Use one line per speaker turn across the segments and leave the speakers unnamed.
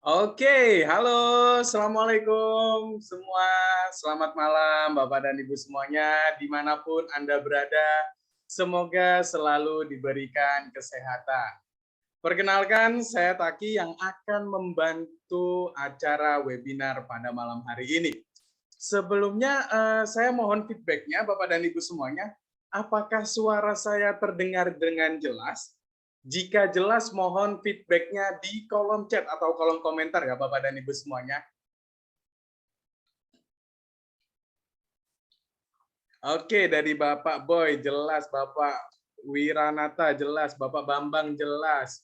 Oke, halo, assalamualaikum semua. Selamat malam, Bapak dan Ibu semuanya, dimanapun Anda berada. Semoga selalu diberikan kesehatan. Perkenalkan, saya Taki yang akan membantu acara webinar pada malam hari ini. Sebelumnya, saya mohon feedbacknya, Bapak dan Ibu semuanya. Apakah suara saya terdengar dengan jelas? Jika jelas, mohon feedbacknya di kolom chat atau kolom komentar ya, Bapak dan Ibu semuanya. Oke, dari Bapak Boy jelas, Bapak Wiranata jelas, Bapak Bambang jelas,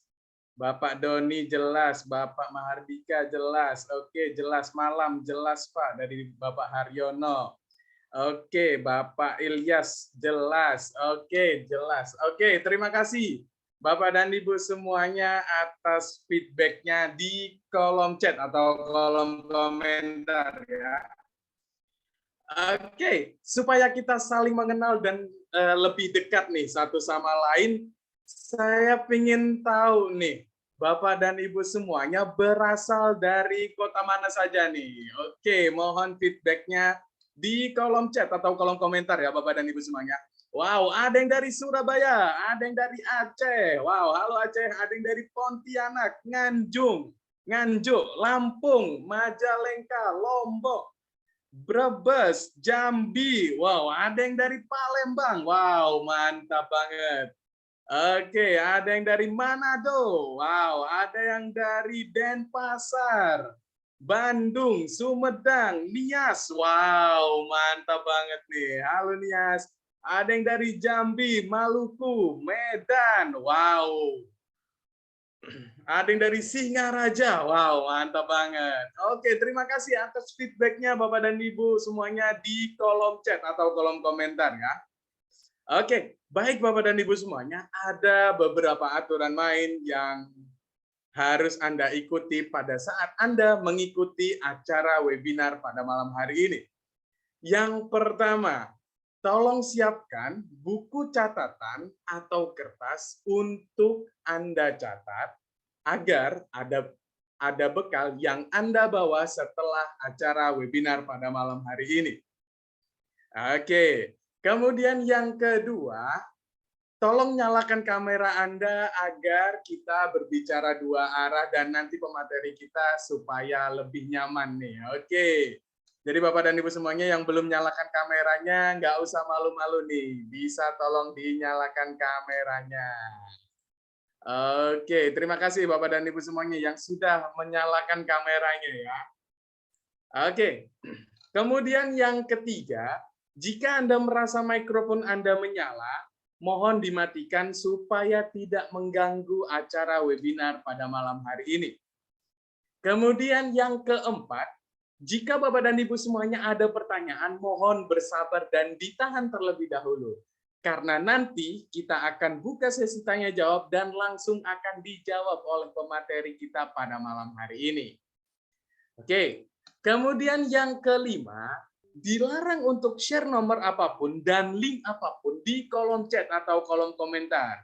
Bapak Doni jelas, Bapak Mahardika jelas. Oke, jelas malam jelas Pak dari Bapak Haryono. Oke, Bapak Ilyas jelas. Oke, jelas. Oke, terima kasih Bapak dan Ibu semuanya atas feedbacknya di kolom chat atau kolom komentar ya. Oke, supaya kita saling mengenal dan lebih dekat nih satu sama lain, saya ingin tahu nih, Bapak dan Ibu semuanya berasal dari kota mana saja nih? Oke, mohon feedbacknya di kolom chat atau kolom komentar ya, Bapak dan Ibu semuanya. Wow, ada yang dari Surabaya, ada yang dari Aceh. Wow, halo Aceh, ada yang dari Pontianak, Nganjuk, Lampung, Majalengka, Lombok, Brebes, Jambi. Wow, ada yang dari Palembang. Wow, mantap banget. Oke, ada yang dari Manado. Wow, ada yang dari Denpasar, Bandung, Sumedang, Nias. Wow, mantap banget nih. Halo Nias. Ada yang dari Jambi, Maluku, Medan. Wow, ada yang dari Singaraja. Wow, mantap banget. Oke, terima kasih atas feedbacknya Bapak dan Ibu semuanya di kolom chat atau kolom komentar ya. Oke, baik Bapak dan Ibu semuanya, ada beberapa aturan main yang harus Anda ikuti pada saat Anda mengikuti acara webinar pada malam hari ini. Yang pertama, tolong siapkan buku catatan atau kertas untuk Anda catat agar ada bekal yang Anda bawa setelah acara webinar pada malam hari ini. Oke, kemudian yang kedua, tolong nyalakan kamera Anda agar kita berbicara dua arah dan nanti pemateri kita supaya lebih nyaman nih. Oke, jadi Bapak dan Ibu semuanya yang belum nyalakan kameranya, nggak usah malu-malu nih. Bisa tolong dinyalakan kameranya. Oke, terima kasih Bapak dan Ibu semuanya yang sudah menyalakan kameranya ya. Oke, kemudian yang ketiga, jika Anda merasa mikrofon Anda menyala, mohon dimatikan supaya tidak mengganggu acara webinar pada malam hari ini. Kemudian yang keempat, jika Bapak dan Ibu semuanya ada pertanyaan, mohon bersabar dan ditahan terlebih dahulu. Karena nanti kita akan buka sesi tanya jawab dan langsung akan dijawab oleh pemateri kita pada malam hari ini. Oke, kemudian yang kelima, dilarang untuk share nomor apapun dan link apapun di kolom chat atau kolom komentar.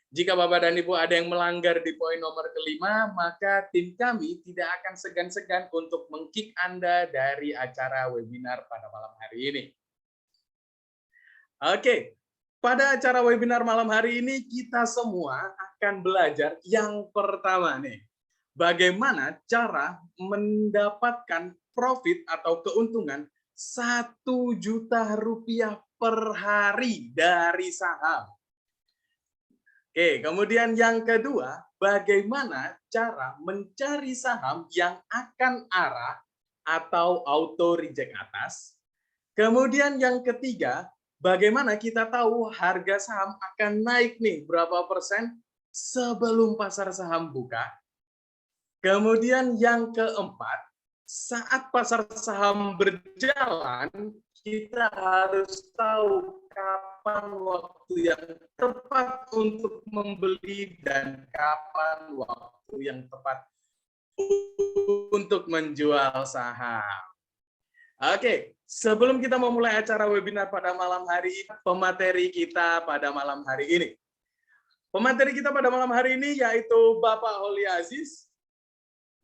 Jika Bapak dan Ibu ada yang melanggar di poin nomor kelima, maka tim kami tidak akan segan-segan untuk meng-kick Anda dari acara webinar pada malam hari ini. Oke, pada acara webinar malam hari ini kita semua akan belajar yang pertama nih, bagaimana cara mendapatkan profit atau keuntungan 1 juta rupiah per hari dari saham. Oke, kemudian yang kedua, bagaimana cara mencari saham yang akan arah atau auto reject atas. Kemudian yang ketiga, bagaimana kita tahu harga saham akan naik nih berapa persen sebelum pasar saham buka. Kemudian yang keempat, saat pasar saham berjalan, kita harus tahu kapan waktu yang tepat untuk membeli dan kapan waktu yang tepat untuk menjual saham. Oke, sebelum kita memulai acara webinar pada malam hari ini, pemateri kita pada malam hari ini. Pemateri kita pada malam hari ini yaitu Bapak Holi Aziz,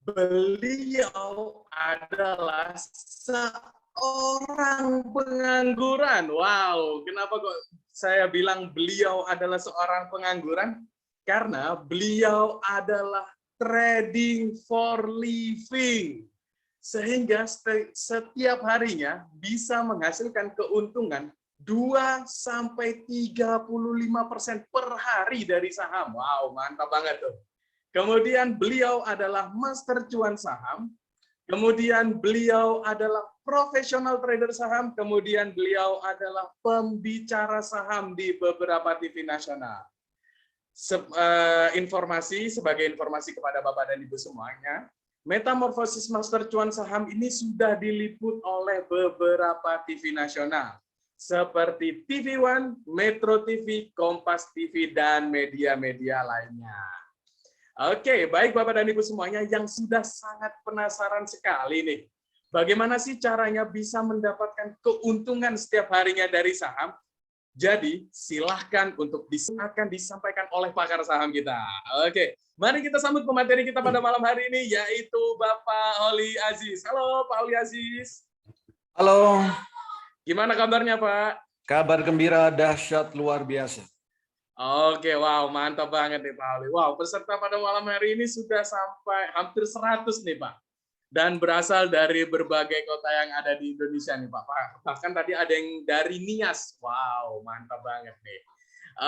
beliau adalah seorang pengangguran. Wow, kenapa kok saya bilang beliau adalah seorang pengangguran? Karena beliau adalah trading for living. Sehingga setiap harinya bisa menghasilkan keuntungan 2-35% per hari dari saham. Wow, mantap banget tuh. Kemudian beliau adalah master cuan saham. Kemudian beliau adalah profesional trader saham. Kemudian beliau adalah pembicara saham di beberapa TV nasional. Sebagai informasi kepada Bapak dan Ibu semuanya, Metamorfosis Master Cuan Saham ini sudah diliput oleh beberapa TV nasional seperti TV One, Metro TV, Kompas TV, dan media-media lainnya. Oke, baik Bapak dan Ibu semuanya yang sudah sangat penasaran sekali nih, bagaimana sih caranya bisa mendapatkan keuntungan setiap harinya dari saham? Jadi, silahkan untuk akan disampaikan oleh pakar saham kita. Oke, mari kita sambut pemateri kita pada malam hari ini, yaitu Bapak Holly Aziz. Halo, Pak Holly Aziz.
Halo.
Gimana kabarnya, Pak?
Kabar gembira, dahsyat, luar biasa.
Oke, wow, mantap banget nih, Pak Holly. Wow, peserta pada malam hari ini sudah sampai hampir 100 nih, Pak. Dan berasal dari berbagai kota yang ada di Indonesia nih Pak. Bahkan tadi ada yang dari Nias. Wow, mantap banget nih.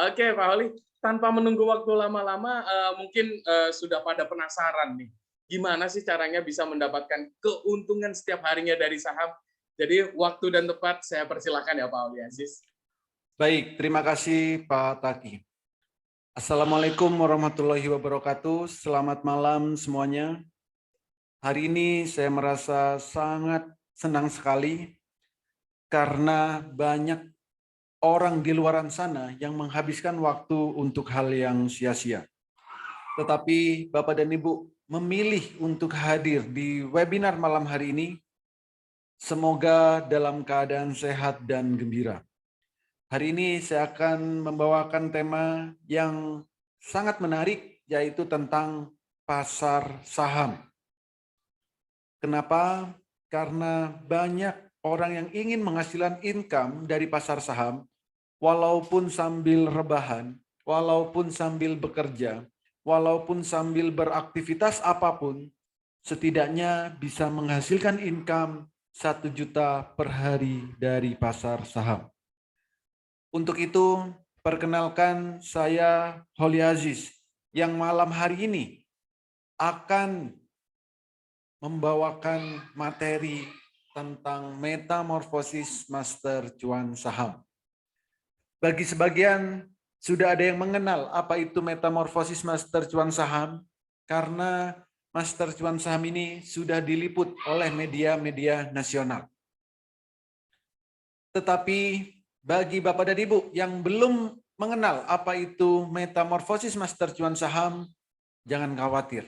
Oke Pak Holly, tanpa menunggu waktu lama-lama, mungkin sudah pada penasaran nih. Gimana sih caranya bisa mendapatkan keuntungan setiap harinya dari saham? Jadi waktu dan tepat saya persilahkan ya Pak Holly Aziz.
Baik, terima kasih Pak Taki. Assalamualaikum warahmatullahi wabarakatuh. Selamat malam semuanya. Hari ini saya merasa sangat senang sekali karena banyak orang di luar sana yang menghabiskan waktu untuk hal yang sia-sia. Tetapi Bapak dan Ibu memilih untuk hadir di webinar malam hari ini, semoga dalam keadaan sehat dan gembira. Hari ini saya akan membawakan tema yang sangat menarik, yaitu tentang pasar saham. Kenapa? Karena banyak orang yang ingin menghasilkan income dari pasar saham, walaupun sambil rebahan, walaupun sambil bekerja, walaupun sambil beraktivitas apapun, setidaknya bisa menghasilkan income 1 juta per hari dari pasar saham. Untuk itu, perkenalkan saya Holly Aziz, yang malam hari ini akan membawakan materi tentang metamorfosis master cuan saham. Bagi sebagian sudah ada yang mengenal apa itu metamorfosis master cuan saham, karena master cuan saham ini sudah diliput oleh media-media nasional. Tetapi bagi Bapak dan Ibu yang belum mengenal apa itu metamorfosis master cuan saham, jangan khawatir.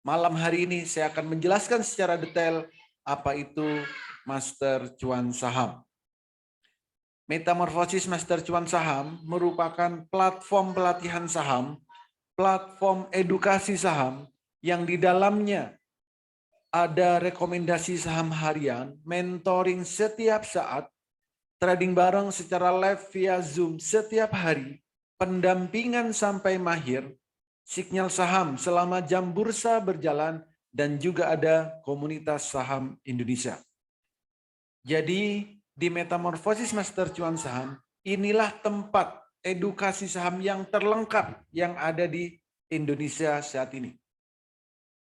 Malam hari ini saya akan menjelaskan secara detail apa itu master cuan saham. Metamorfosis master cuan saham merupakan platform pelatihan saham, platform edukasi saham yang di dalamnya ada rekomendasi saham harian, mentoring setiap saat, trading bareng secara live via Zoom setiap hari, pendampingan sampai mahir, sinyal saham selama jam bursa berjalan, dan juga ada komunitas saham Indonesia. Jadi di Metamorfosis Master Cuan Saham, inilah tempat edukasi saham yang terlengkap yang ada di Indonesia saat ini.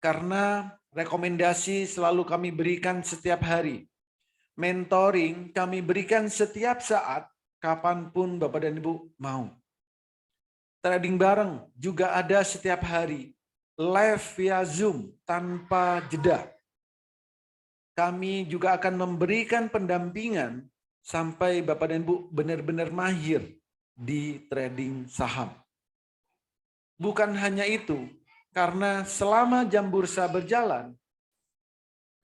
Karena rekomendasi selalu kami berikan setiap hari. Mentoring kami berikan setiap saat, kapanpun Bapak dan Ibu mau. Trading bareng juga ada setiap hari, live via Zoom tanpa jeda. Kami juga akan memberikan pendampingan sampai Bapak dan Ibu benar-benar mahir di trading saham. Bukan hanya itu, karena selama jam bursa berjalan,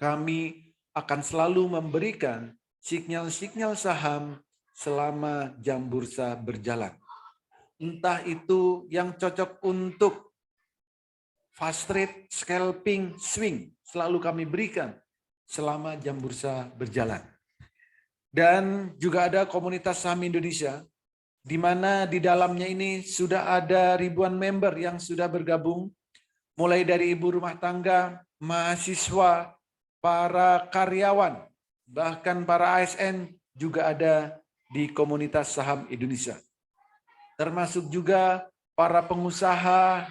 kami akan selalu memberikan sinyal-sinyal saham selama jam bursa berjalan. Entah itu yang cocok untuk fast trade, scalping, swing selalu kami berikan selama jam bursa berjalan. Dan juga ada komunitas saham Indonesia, di mana di dalamnya ini sudah ada ribuan member yang sudah bergabung, mulai dari ibu rumah tangga, mahasiswa, para karyawan, bahkan para ASN juga ada di komunitas saham Indonesia. Termasuk juga para pengusaha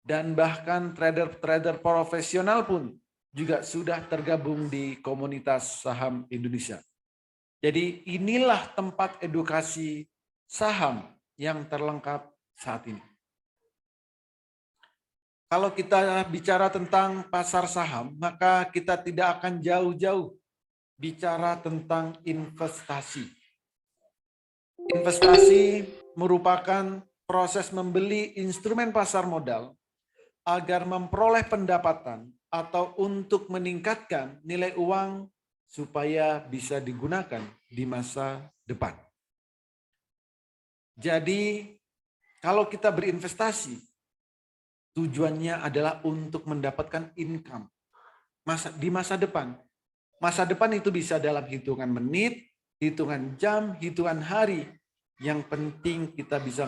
dan bahkan trader-trader profesional pun juga sudah tergabung di komunitas saham Indonesia. Jadi inilah tempat edukasi saham yang terlengkap saat ini. Kalau kita bicara tentang pasar saham, maka kita tidak akan jauh-jauh bicara tentang investasi. Investasi merupakan proses membeli instrumen pasar modal agar memperoleh pendapatan atau untuk meningkatkan nilai uang supaya bisa digunakan di masa depan. Jadi, kalau kita berinvestasi, tujuannya adalah untuk mendapatkan income di masa depan. Masa depan itu bisa dalam hitungan menit, hitungan jam, hitungan hari. Yang penting kita bisa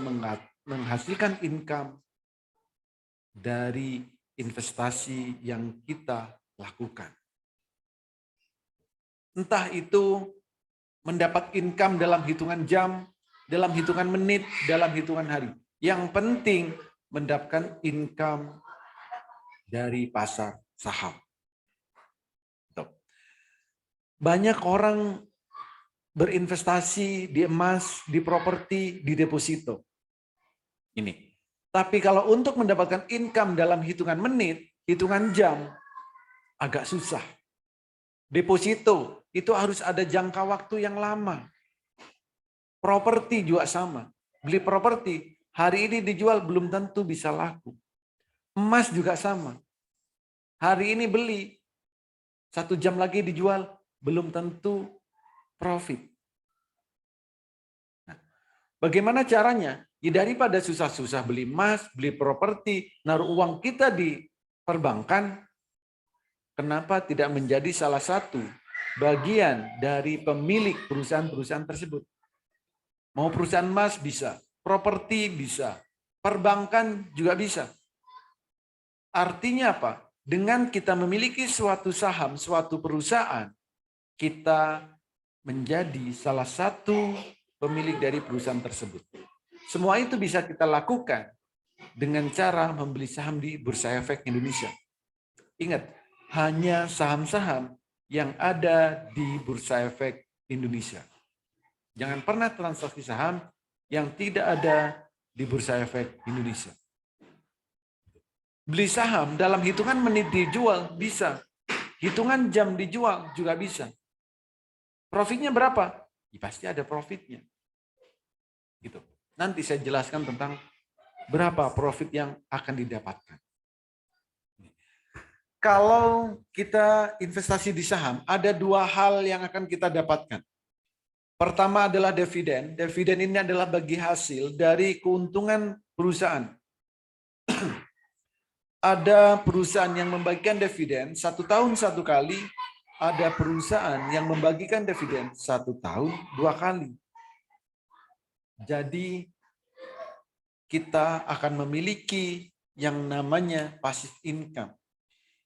menghasilkan income dari investasi yang kita lakukan. Entah itu mendapat income dalam hitungan jam, dalam hitungan menit, dalam hitungan hari. Yang penting mendapatkan income dari pasar saham. Banyak orang berinvestasi di emas, di properti, di deposito. Ini. Tapi kalau untuk mendapatkan income dalam hitungan menit, hitungan jam, agak susah. Deposito itu harus ada jangka waktu yang lama. Properti juga sama. Beli properti, hari ini dijual belum tentu bisa laku. Emas juga sama. Hari ini beli, 1 jam lagi dijual, belum tentu profit. Nah, bagaimana caranya? Ya daripada susah-susah beli emas, beli properti, naruh uang kita di perbankan, kenapa tidak menjadi salah satu bagian dari pemilik perusahaan-perusahaan tersebut? Mau perusahaan emas bisa, properti bisa, perbankan juga bisa. Artinya apa? Dengan kita memiliki suatu saham, suatu perusahaan, kita menjadi salah satu pemilik dari perusahaan tersebut. Semua itu bisa kita lakukan dengan cara membeli saham di Bursa Efek Indonesia. Ingat, hanya saham-saham yang ada di Bursa Efek Indonesia. Jangan pernah transaksi saham yang tidak ada di Bursa Efek Indonesia. Beli saham dalam hitungan menit dijual bisa. Hitungan jam dijual juga bisa. Profitnya berapa? Ya, pasti ada profitnya. Gitu. Nanti saya jelaskan tentang berapa profit yang akan didapatkan. Kalau kita investasi di saham, ada 2 hal yang akan kita dapatkan. Pertama adalah dividen. Dividen ini adalah bagi hasil dari keuntungan perusahaan. Ada perusahaan yang membagikan dividen 1 tahun 1 kali, ada perusahaan yang membagikan dividen 1 tahun 2 kali. Jadi kita akan memiliki yang namanya passive income.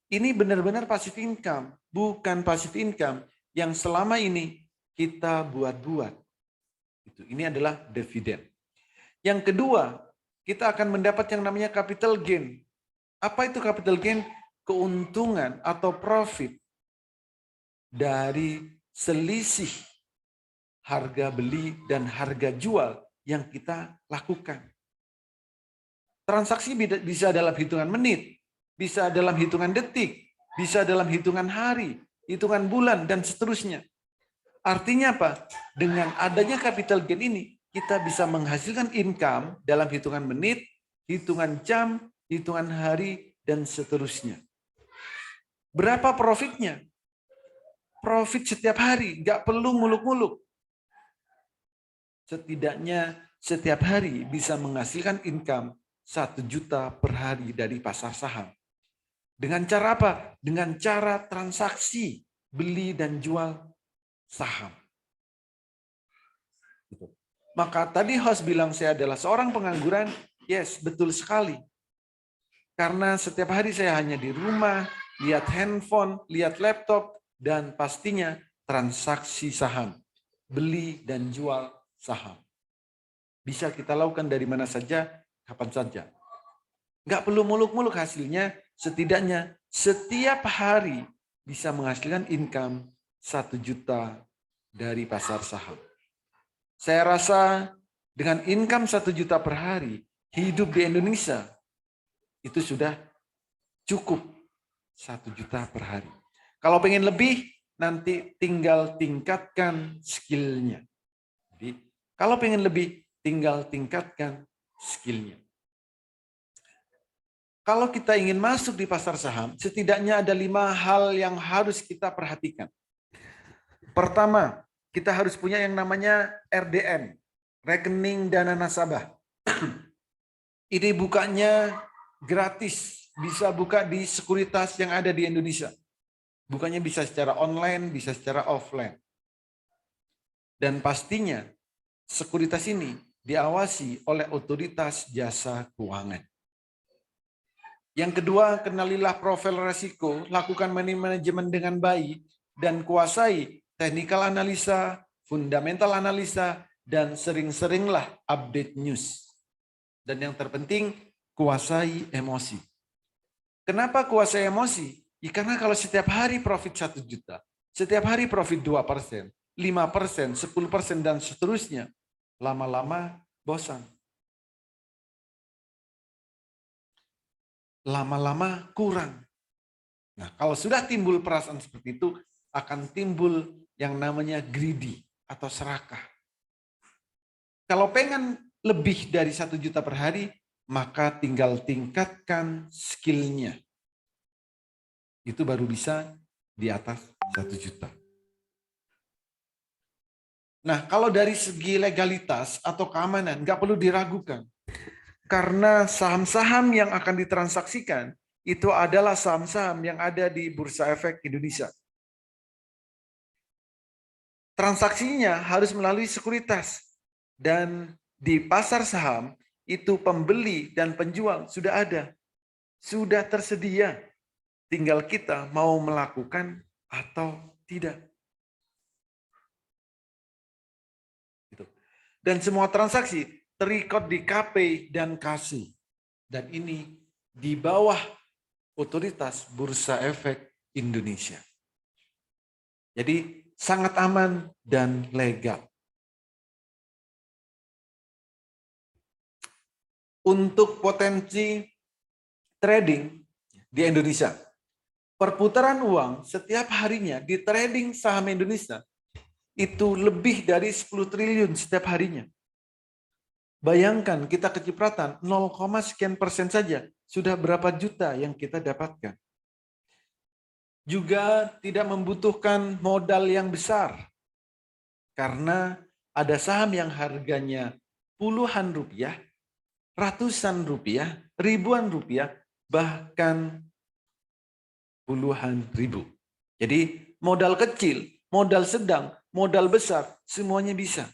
Ini benar-benar passive income, bukan passive income yang selama ini kita buat-buat. Ini adalah dividen. Yang kedua, kita akan mendapat yang namanya capital gain. Apa itu capital gain? Keuntungan atau profit dari selisih harga beli dan harga jual yang kita lakukan. Transaksi bisa dalam hitungan menit, bisa dalam hitungan detik, bisa dalam hitungan hari, hitungan bulan, dan seterusnya. Artinya apa? Dengan adanya capital gain ini, kita bisa menghasilkan income dalam hitungan menit, hitungan jam, hitungan hari, dan seterusnya. Berapa profitnya? Profit setiap hari, nggak perlu muluk-muluk. Setidaknya setiap hari bisa menghasilkan income 1 juta per hari dari pasar saham. Dengan cara apa? Dengan cara transaksi beli dan jual saham. Maka tadi host bilang saya adalah seorang pengangguran. Yes, betul sekali. Karena setiap hari saya hanya di rumah, lihat handphone, lihat laptop, dan pastinya transaksi saham. Beli dan jual saham. Bisa kita lakukan dari mana saja, kapan saja. Nggak perlu muluk-muluk hasilnya, setidaknya setiap hari bisa menghasilkan income 1 juta dari pasar saham. Saya rasa dengan income 1 juta per hari, hidup di Indonesia itu sudah cukup 1 juta per hari. Kalau pengen lebih, nanti tinggal tingkatkan skillnya. Jadi, kalau pengen lebih, tinggal tingkatkan skillnya. Kalau kita ingin masuk di pasar saham, setidaknya ada 5 hal yang harus kita perhatikan. Pertama, kita harus punya yang namanya RDN, rekening dana nasabah. Ini bukanya gratis, bisa buka di sekuritas yang ada di Indonesia. Bukanya bisa secara online, bisa secara offline. Dan pastinya sekuritas ini diawasi oleh otoritas jasa keuangan. Yang kedua, kenalilah profil resiko, lakukan manajemen dengan baik, dan kuasai technical analisa, fundamental analisa, dan sering-seringlah update news. Dan yang terpenting, kuasai emosi. Kenapa kuasai emosi? Ya, karena kalau setiap hari profit 1 juta, setiap hari profit 2%, 5%, 10%, dan seterusnya, lama-lama bosan. Lama-lama kurang. Nah, kalau sudah timbul perasaan seperti itu, akan timbul yang namanya greedy atau serakah. Kalau pengen lebih dari 1 juta per hari, maka tinggal tingkatkan skillnya. Itu baru bisa di atas 1 juta. Nah, kalau dari segi legalitas atau keamanan, nggak perlu diragukan. Karena saham-saham yang akan ditransaksikan itu adalah saham-saham yang ada di Bursa Efek Indonesia. Transaksinya harus melalui sekuritas. Dan di pasar saham itu pembeli dan penjual sudah ada. Sudah tersedia. Tinggal kita mau melakukan atau tidak. Dan semua transaksi terrecord di KP dan KASI. Dan ini di bawah otoritas Bursa Efek Indonesia. Jadi sangat aman dan legal. Untuk potensi trading di Indonesia, perputaran uang setiap harinya di trading saham Indonesia itu lebih dari 10 triliun setiap harinya. Bayangkan kita kecipratan 0, sekian persen saja, sudah berapa juta yang kita dapatkan. Juga tidak membutuhkan modal yang besar. Karena ada saham yang harganya puluhan rupiah, ratusan rupiah, ribuan rupiah, bahkan puluhan ribu. Jadi modal kecil, modal sedang, modal besar, semuanya bisa.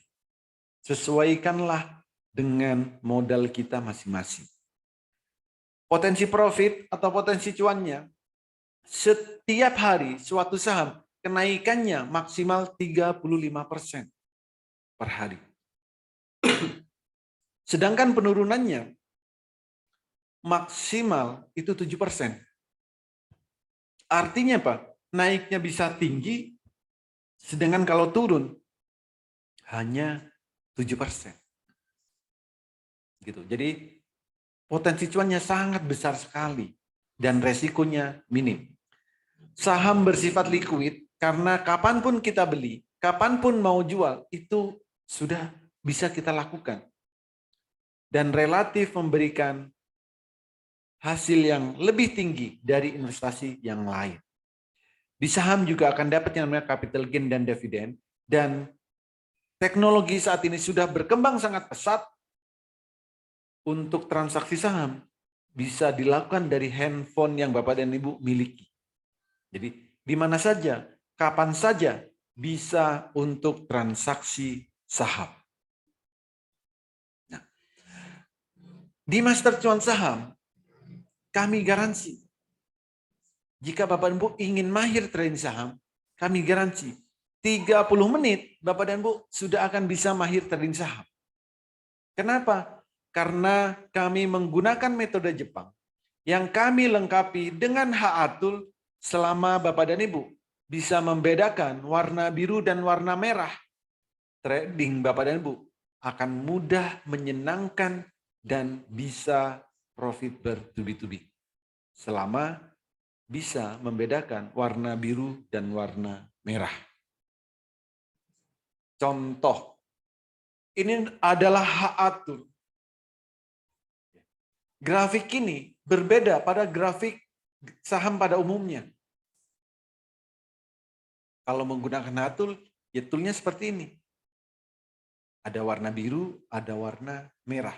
Sesuaikanlah dengan modal kita masing-masing. Potensi profit atau potensi cuannya, setiap hari suatu saham kenaikannya maksimal 35% per hari. Sedangkan penurunannya maksimal itu 7%. Artinya apa? Naiknya bisa tinggi, sedangkan kalau turun hanya 7%. Gitu. Jadi potensi cuannya sangat besar sekali dan resikonya minim. Saham bersifat liquid karena kapanpun kita beli, kapanpun mau jual, itu sudah bisa kita lakukan. Dan relatif memberikan hasil yang lebih tinggi dari investasi yang lain. Di saham juga akan dapat yang namanya capital gain dan dividen. Dan teknologi saat ini sudah berkembang sangat pesat. untuk transaksi saham bisa dilakukan dari handphone yang Bapak dan Ibu miliki. Jadi di mana saja, kapan saja bisa untuk transaksi saham. Nah, di Master Cuan Saham, kami garansi. Jika Bapak dan Ibu ingin mahir trading saham, kami garansi 30 menit Bapak dan Ibu sudah akan bisa mahir trading saham. Kenapa? Karena kami menggunakan metode Jepang yang kami lengkapi dengan Haatul selama Bapak dan Ibu bisa membedakan warna biru dan warna merah. Trading Bapak dan Ibu akan mudah, menyenangkan, dan bisa profit bertubi-tubi. Selama bisa membedakan warna biru dan warna merah. Contoh, ini adalah Haatul. Grafik ini berbeda pada grafik saham pada umumnya. Kalau menggunakan Haatul, ya toolnya seperti ini. Ada warna biru, ada warna merah.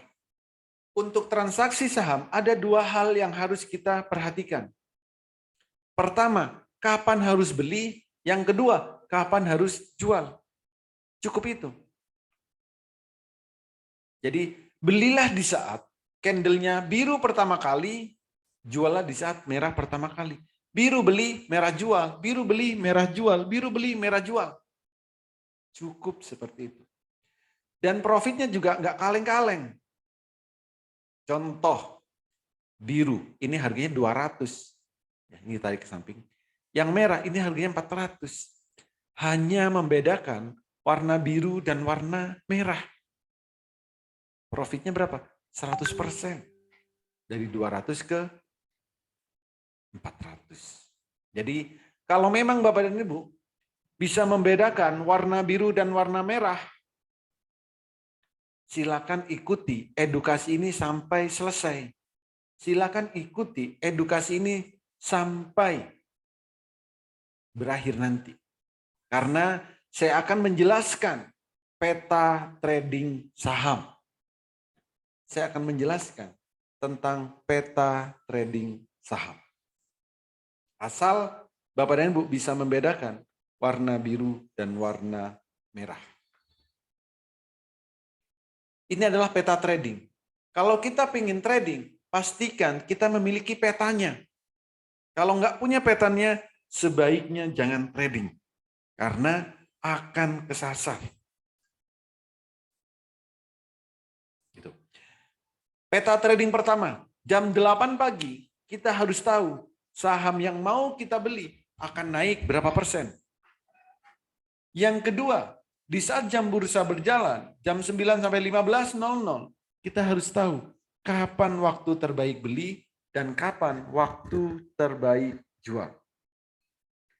Untuk transaksi saham, ada dua hal yang harus kita perhatikan. Pertama, kapan harus beli? Yang kedua, kapan harus jual? Cukup itu. Jadi, belilah di saat candlenya biru pertama kali, juallah di saat merah pertama kali. Biru beli, merah jual. Biru beli, merah jual. Biru beli, merah jual. Cukup seperti itu. Dan profitnya juga nggak kaleng-kaleng. Contoh, biru, ini harganya 200. Ya, ini tarik ke samping. Yang merah, ini harganya 400. Hanya membedakan warna biru dan warna merah. Profitnya berapa? 100%. Dari 200 ke 400. Jadi kalau memang Bapak dan Ibu bisa membedakan warna biru dan warna merah, silakan ikuti edukasi ini sampai selesai. Silakan ikuti edukasi ini sampai berakhir nanti. Karena saya akan menjelaskan peta trading saham. Saya akan menjelaskan tentang peta trading saham. Asal Bapak dan Ibu bisa membedakan warna biru dan warna merah. Ini adalah peta trading. Kalau kita ingin trading, pastikan kita memiliki petanya. Kalau nggak punya petanya, sebaiknya jangan trading. Karena akan kesasar. Gitu. Peta trading pertama, jam 8 pagi, kita harus tahu saham yang mau kita beli akan naik berapa persen. Yang kedua, di saat jam bursa berjalan, jam 9 sampai 15.00, kita harus tahu kapan waktu terbaik beli dan kapan waktu terbaik jual.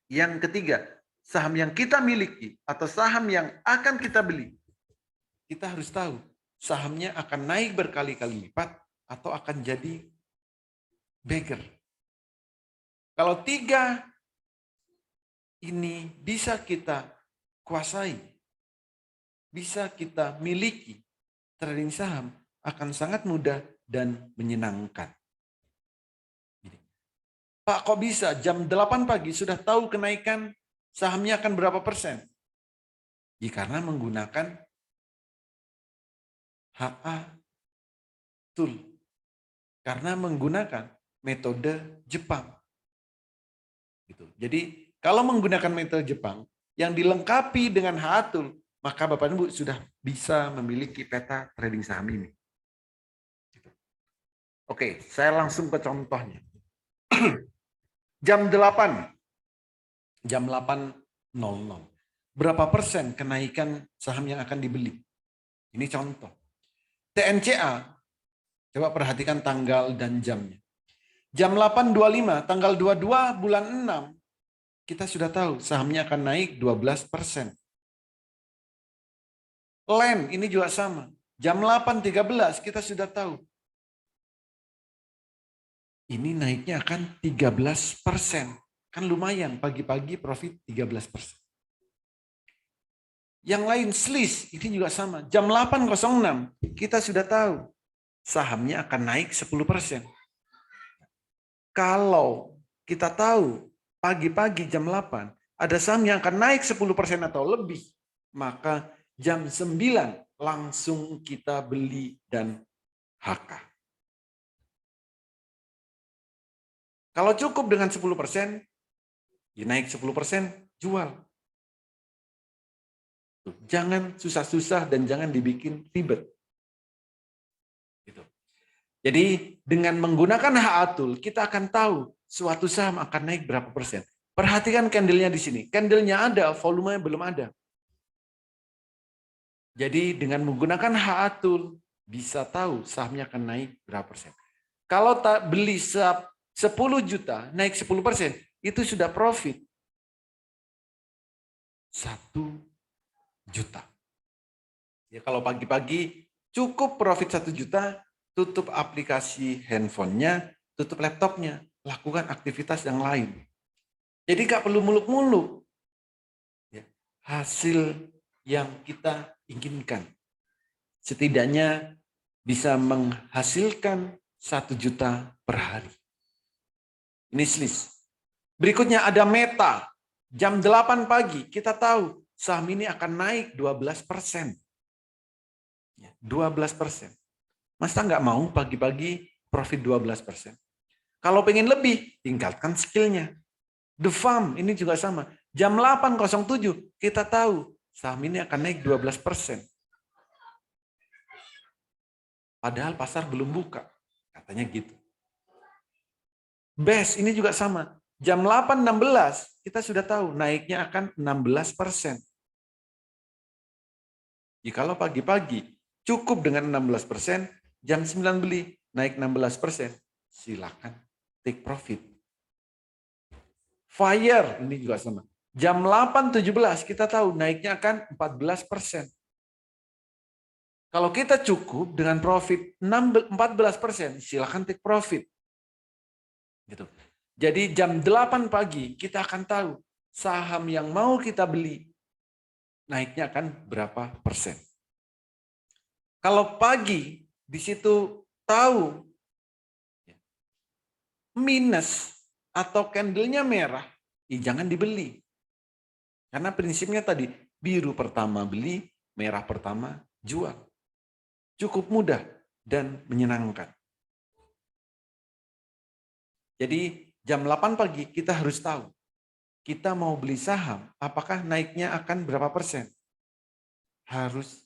Yang ketiga, saham yang kita miliki atau saham yang akan kita beli, kita harus tahu sahamnya akan naik berkali-kali lipat atau akan jadi beggar. Kalau tiga ini bisa kita kuasai, bisa kita miliki, trading saham akan sangat mudah dan menyenangkan. Pak, kok bisa jam 8 pagi sudah tahu kenaikan sahamnya akan berapa persen? Ya, karena menggunakan Haatul. Karena menggunakan metode Jepang. Gitu. Jadi kalau menggunakan metode Jepang yang dilengkapi dengan Haatul, maka Bapak dan Ibu sudah bisa memiliki peta trading saham ini. Gitu. Oke, saya langsung ke contohnya. Jam 8.00. Berapa persen kenaikan saham yang akan dibeli? Ini contoh. TNCA, coba perhatikan tanggal dan jamnya. Jam 8.25, tanggal 22 bulan 6, kita sudah tahu sahamnya akan naik 12%. LEN ini juga sama. Jam 8.13 kita sudah tahu. Ini naiknya akan 13%. Kan lumayan, pagi-pagi profit 13%. Yang lain SLIS, ini juga sama. Jam 8.06 kita sudah tahu sahamnya akan naik 10%. Kalau kita tahu pagi-pagi jam 8 ada saham yang akan naik 10% atau lebih, maka jam 9 langsung kita beli dan HK. Kalau cukup dengan 10%, ya naik 10%, jual. Jangan susah-susah dan jangan dibikin ribet. Gitu. Jadi dengan menggunakan HA-Tool, kita akan tahu suatu saham akan naik berapa persen. Perhatikan candle-nya di sini. Candle-nya ada, volumenya belum ada. Jadi dengan menggunakan HA-Tool, bisa tahu sahamnya akan naik berapa persen. Kalau tak beli 10 juta, naik 10%, itu sudah profit 1 juta. Ya, kalau pagi-pagi cukup profit 1 juta, tutup aplikasi handphonenya, tutup laptopnya, lakukan aktivitas yang lain. Jadi nggak perlu muluk-muluk. Ya, hasil yang kita inginkan. Setidaknya bisa menghasilkan 1 juta per hari. Ini list. Berikutnya ada Meta. Jam 8 pagi kita tahu saham ini akan naik 12%. 12%. Masa nggak mau pagi-pagi profit 12%? Kalau pengen lebih, tingkatkan skillnya. The Farm ini juga sama. Jam 8.07 kita tahu saham ini akan naik 12%. Padahal pasar belum buka. Katanya gitu. BES ini juga sama. Jam 8.16 kita sudah tahu naiknya akan 16%. Jikalau pagi-pagi cukup dengan 16%, jam 9 beli, naik 16%, silakan take profit. Fire ini juga sama. Jam 8.17 kita tahu naiknya akan 14%. Kalau kita cukup dengan profit 14%, silakan take profit. Gitu. Jadi jam 8 pagi kita akan tahu saham yang mau kita beli naiknya akan berapa persen. Kalau pagi di situ tahu minus atau candlenya merah, ya jangan dibeli. Karena prinsipnya tadi biru pertama beli, merah pertama jual. Cukup mudah dan menyenangkan. Jadi jam 8 pagi kita harus tahu, kita mau beli saham, apakah naiknya akan berapa persen? Harus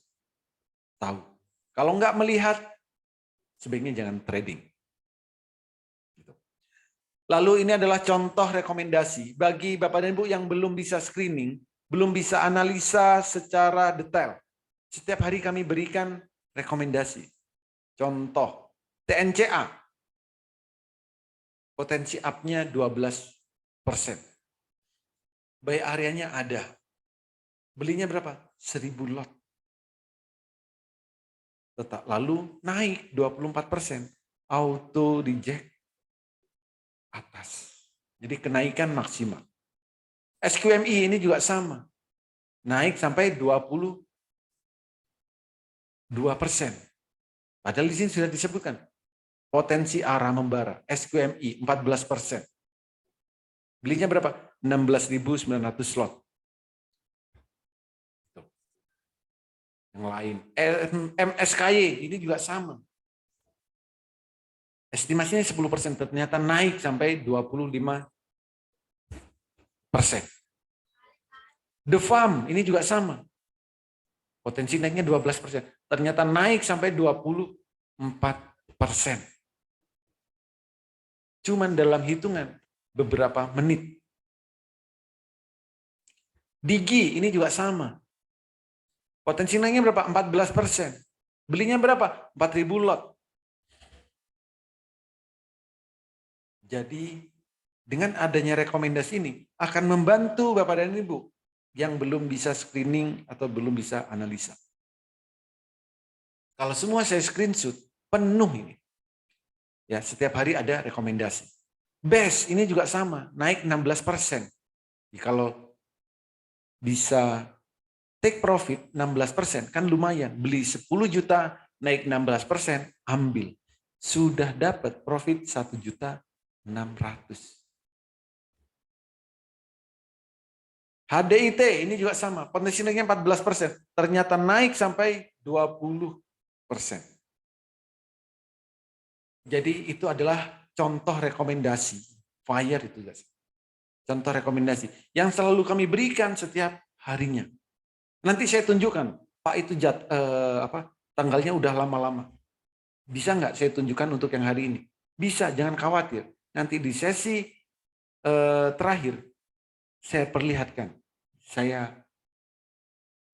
tahu. Kalau nggak melihat, sebaiknya jangan trading. Lalu ini adalah contoh rekomendasi bagi Bapak dan Ibu yang belum bisa screening, belum bisa analisa secara detail. Setiap hari kami berikan rekomendasi. Contoh, TNCA. Potensi up-nya 12%. Buy area-nya ada. Belinya berapa? 1000 lot. Tetap lalu naik 24%. Auto reject atas. Jadi kenaikan maksimal. SQMI ini juga sama. Naik sampai 22%. Padahal di sini sudah disebutkan. Potensi arah membara, SQMI 14%. Belinya berapa? 16.900 slot. Yang lain, MSKY ini juga sama. Estimasinya 10%, ternyata naik sampai 25%. The Farm ini juga sama. Potensi naiknya 12%, ternyata naik sampai 24%. Cuman dalam hitungan beberapa menit. Digi ini juga sama. Potensi naiknya berapa? 14%. Belinya berapa? 4.000 lot. Jadi dengan adanya rekomendasi ini akan membantu Bapak dan Ibu yang belum bisa screening atau belum bisa analisa. Kalau semua saya screenshot, penuh ini. Ya, setiap hari ada rekomendasi. BES ini juga sama, naik 16%. Kalau bisa take profit 16%, kan lumayan. Beli 10 juta, naik 16%, ambil. Sudah dapat profit 1.600.000. HDIT ini juga sama, potensi naiknya 14%, ternyata naik sampai 20%. Jadi itu adalah contoh rekomendasi, FIRE itu guys. Contoh rekomendasi yang selalu kami berikan setiap harinya. Nanti saya tunjukkan, Pak itu tanggalnya udah lama-lama. Bisa nggak saya tunjukkan untuk yang hari ini? Bisa, jangan khawatir. Nanti di sesi terakhir saya perlihatkan, saya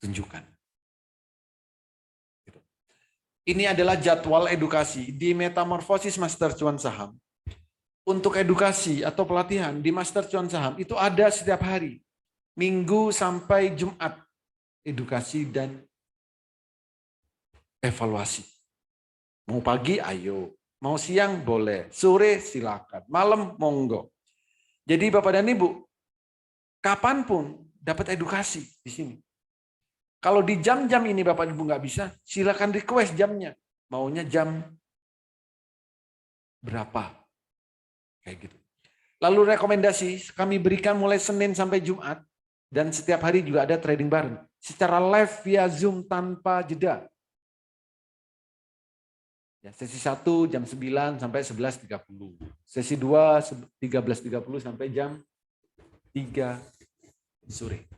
tunjukkan. Ini adalah jadwal edukasi di Metamorfosis Master Cuan Saham. Untuk edukasi atau pelatihan di Master Cuan Saham itu ada setiap hari. Minggu sampai Jumat. Edukasi dan evaluasi. Mau pagi, ayo. Mau siang, boleh. Sore, silakan. Malam, monggo. Jadi Bapak dan Ibu, kapanpun dapat edukasi di sini. Kalau di jam-jam ini Bapak Ibu nggak bisa, silakan request jamnya. Maunya jam berapa? Kayak gitu. Lalu rekomendasi kami berikan mulai Senin sampai Jumat. Dan setiap hari juga ada trading bareng. Secara live via Zoom tanpa jeda. Ya, sesi 1 jam 9 sampai 11.30. Sesi 2 13.30 sampai jam 3 sore.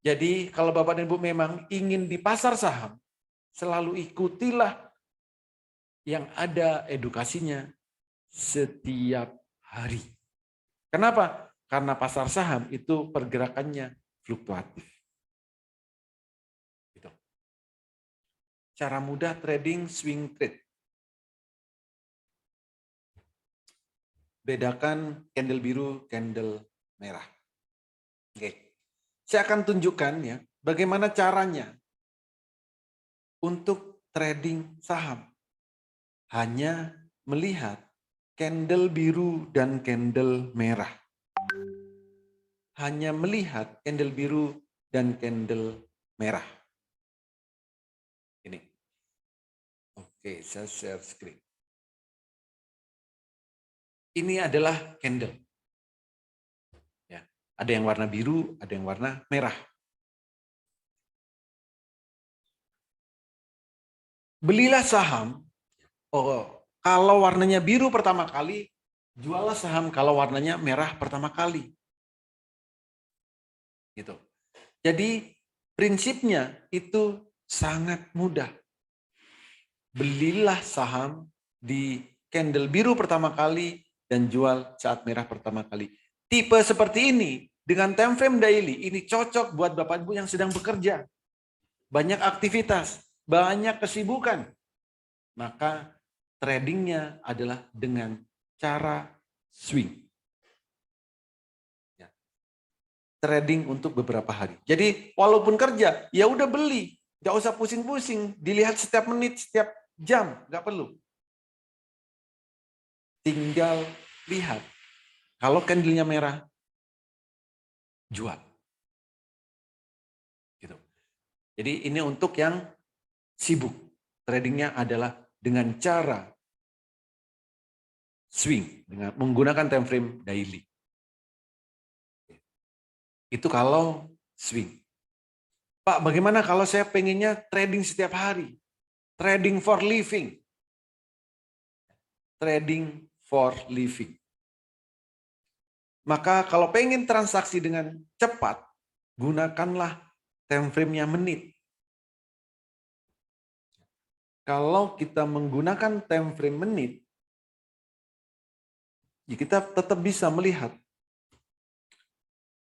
Jadi kalau Bapak dan Ibu memang ingin di pasar saham, selalu ikutilah yang ada edukasinya setiap hari. Kenapa? Karena pasar saham itu pergerakannya fluktuatif. Gitu. Cara mudah trading swing trade. Bedakan candle biru, candle merah. Oke. Saya akan tunjukkan ya bagaimana caranya untuk trading saham. Hanya melihat candle biru dan candle merah. Hanya melihat candle biru dan candle merah. Ini. Oke, saya share screen. Ini adalah candle. Ya, ada yang warna biru, ada yang warna merah. Belilah saham, kalau warnanya biru pertama kali, juallah saham kalau warnanya merah pertama kali. Gitu. Jadi prinsipnya itu sangat mudah. Belilah saham di candle biru pertama kali dan jual saat merah pertama kali. Tipe seperti ini dengan time frame daily ini cocok buat Bapak Ibu yang sedang bekerja. Banyak aktivitas, banyak kesibukan. Maka tradingnya adalah dengan cara swing. Ya. Trading untuk beberapa hari. Jadi walaupun kerja, ya udah beli. Gak usah pusing-pusing, dilihat setiap menit, setiap jam, gak perlu. Tinggal lihat. Kalau candlenya merah, jual. Gitu. Jadi ini untuk yang sibuk. Tradingnya adalah dengan cara swing, dengan menggunakan time frame daily. Itu kalau swing. Pak, bagaimana kalau saya pengennya trading setiap hari? Trading for living. Trading for living. Maka kalau pengen transaksi dengan cepat, gunakanlah time frame-nya menit. Kalau kita menggunakan time frame menit, ya kita tetap bisa melihat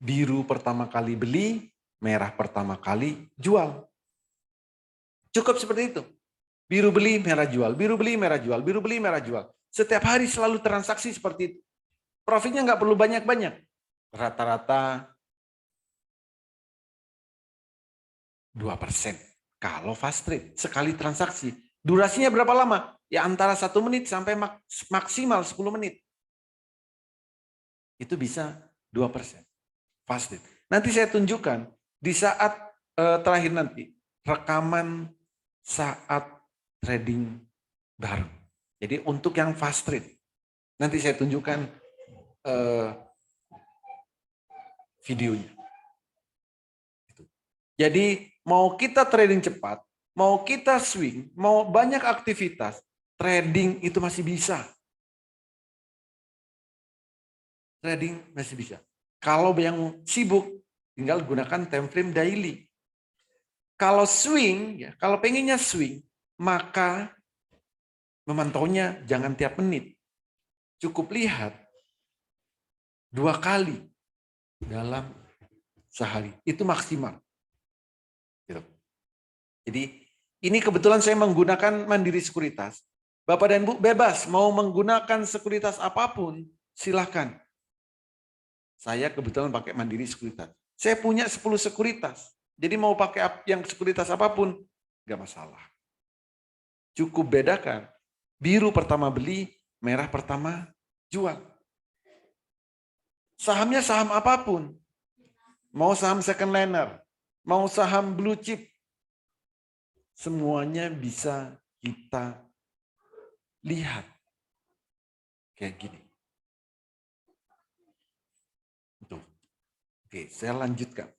biru pertama kali beli, merah pertama kali jual. Cukup seperti itu. Biru beli, merah jual. Biru beli, merah jual. Biru beli, merah jual. Setiap hari selalu transaksi seperti itu. Profitnya nggak perlu banyak-banyak. Rata-rata 2%. Kalau fast trade, sekali transaksi. Durasinya berapa lama? Ya antara 1 menit sampai maksimal 10 menit. Itu bisa 2%. Fast trade. Nanti saya tunjukkan di saat terakhir nanti, rekaman saat trading bareng. Jadi untuk yang fast trade, nanti saya tunjukkan videonya. Jadi mau kita trading cepat, mau kita swing, mau banyak aktivitas, trading itu masih bisa. Trading masih bisa. Kalau yang sibuk, tinggal gunakan time frame daily. Kalau swing, ya, kalau pengennya swing, maka memantaunya jangan tiap menit. Cukup lihat 2 kali dalam sehari. Itu maksimal. Gitu. Jadi ini kebetulan saya menggunakan Mandiri Sekuritas. Bapak dan Ibu bebas mau menggunakan sekuritas apapun, silahkan. Saya kebetulan pakai Mandiri Sekuritas. Saya punya 10 sekuritas. Jadi mau pakai yang sekuritas apapun, nggak masalah. Cukup bedakan. Biru pertama beli, merah pertama jual. Sahamnya saham apapun. Mau saham second liner, mau saham blue chip. Semuanya bisa kita lihat. Kayak gini. Oke, saya lanjutkan.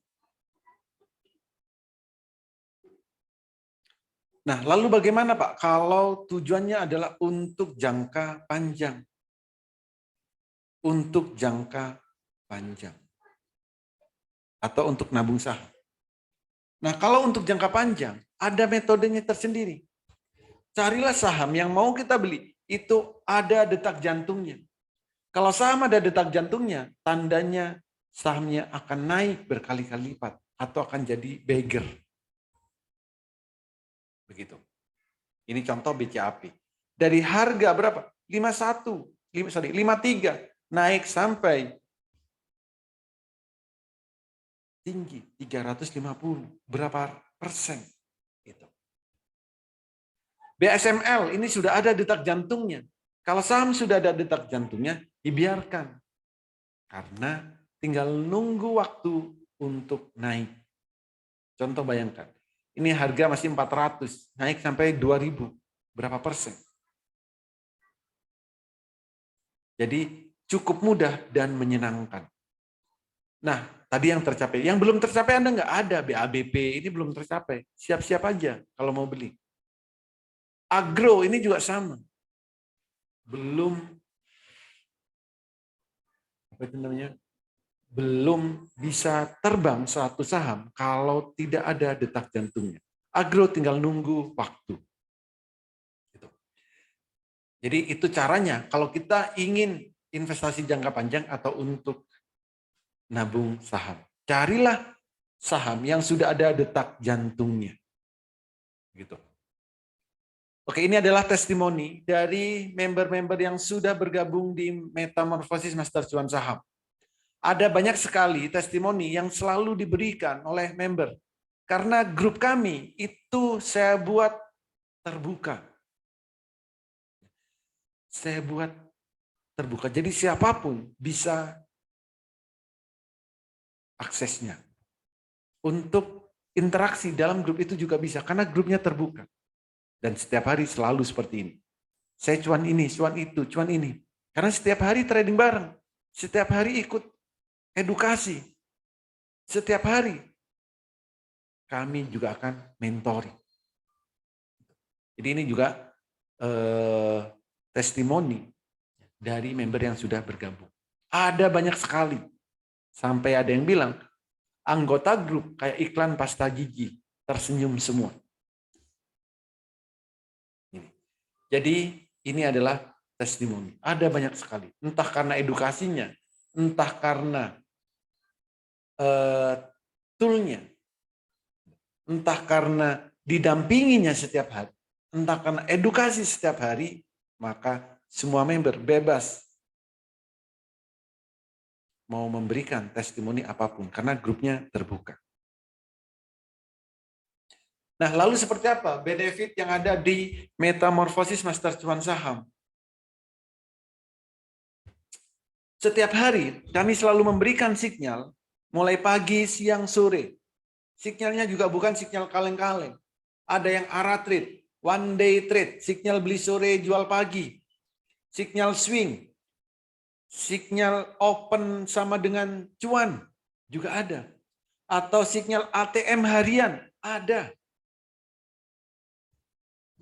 Nah, lalu bagaimana Pak kalau tujuannya adalah untuk jangka panjang? Untuk jangka panjang. Atau untuk nabung saham. Nah, kalau untuk jangka panjang, ada metodenya tersendiri. Carilah saham yang mau kita beli, itu ada detak jantungnya. Kalau saham ada detak jantungnya, tandanya sahamnya akan naik berkali-kali lipat atau akan jadi beggar. Begitu. Ini contoh BCAP. Dari harga berapa? 53 naik sampai tinggi 350. Berapa persen? Gitu. BSML ini sudah ada detak jantungnya. Kalau saham sudah ada detak jantungnya, dibiarkan. Karena tinggal nunggu waktu untuk naik. Contoh bayangkan, ini harga masih 400, naik sampai 2000. Berapa persen? Jadi cukup mudah dan menyenangkan. Nah, tadi yang tercapai. Yang belum tercapai Anda nggak ada. BABP ini belum tercapai. Siap-siap aja kalau mau beli. Agro ini juga sama. Belum, apa itu namanya? Belum bisa terbang suatu saham kalau tidak ada detak jantungnya. Agro tinggal nunggu waktu. Gitu. Jadi itu caranya kalau kita ingin investasi jangka panjang atau untuk nabung saham. Carilah saham yang sudah ada detak jantungnya. Gitu. Oke, ini adalah testimoni dari member-member yang sudah bergabung di Metamorfosis Master Cuan Saham. Ada banyak sekali testimoni yang selalu diberikan oleh member. Karena grup kami itu saya buat terbuka. Saya buat terbuka. Jadi siapapun bisa aksesnya. Untuk interaksi dalam grup itu juga bisa. Karena grupnya terbuka. Dan setiap hari selalu seperti ini. Saya cuan ini, cuan itu, cuan ini. Karena setiap hari trading bareng. Setiap hari ikut edukasi. Setiap hari kami juga akan mentoring. Jadi ini juga testimoni dari member yang sudah bergabung. Ada banyak sekali. Sampai ada yang bilang, anggota grup kayak iklan pasta gigi, tersenyum semua. Jadi ini adalah testimoni. Ada banyak sekali. Entah karena edukasinya, entah karena toolnya, entah karena didampinginya setiap hari, entah karena edukasi setiap hari, maka semua member bebas mau memberikan testimoni apapun karena grupnya terbuka. Nah, lalu seperti apa benefit yang ada di Metamorfosis Master Cuan Saham? Setiap hari kami selalu memberikan sinyal mulai pagi, siang, sore. Sinyalnya juga bukan sinyal kaleng-kaleng. Ada yang ara trade, one day trade, sinyal beli sore jual pagi, sinyal swing, sinyal open sama dengan cuan juga ada. Atau sinyal ATM harian ada.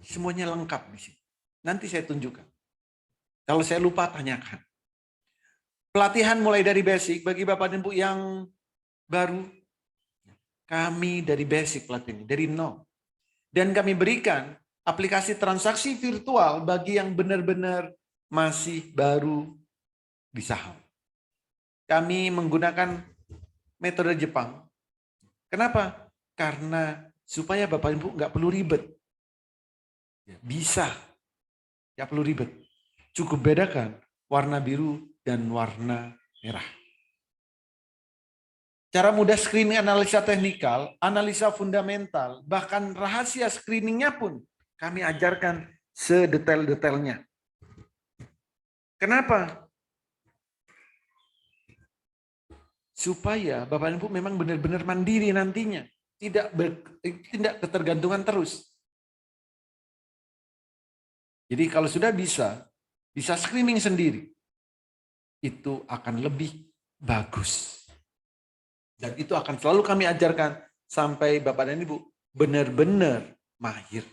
Semuanya lengkap di sini. Nanti saya tunjukkan. Kalau saya lupa, tanyakan. Pelatihan mulai dari basic bagi Bapak dan Ibu yang baru. Kami dari basic pelatihan, dari nol. Dan kami berikan aplikasi transaksi virtual bagi yang benar-benar masih baru di saham. Kami menggunakan metode Jepang. Kenapa? Karena supaya Bapak Ibu nggak perlu ribet. Bisa. Nggak perlu ribet. Cukup bedakan warna biru dan warna merah. Cara mudah screening analisa teknikal, analisa fundamental, bahkan rahasia screeningnya pun kami ajarkan sedetail-detailnya. Kenapa? Supaya Bapak Ibu memang benar-benar mandiri nantinya. Tidak ketergantungan terus. Jadi kalau sudah bisa screening sendiri, itu akan lebih bagus. Dan itu akan selalu kami ajarkan sampai Bapak dan Ibu benar-benar mahir.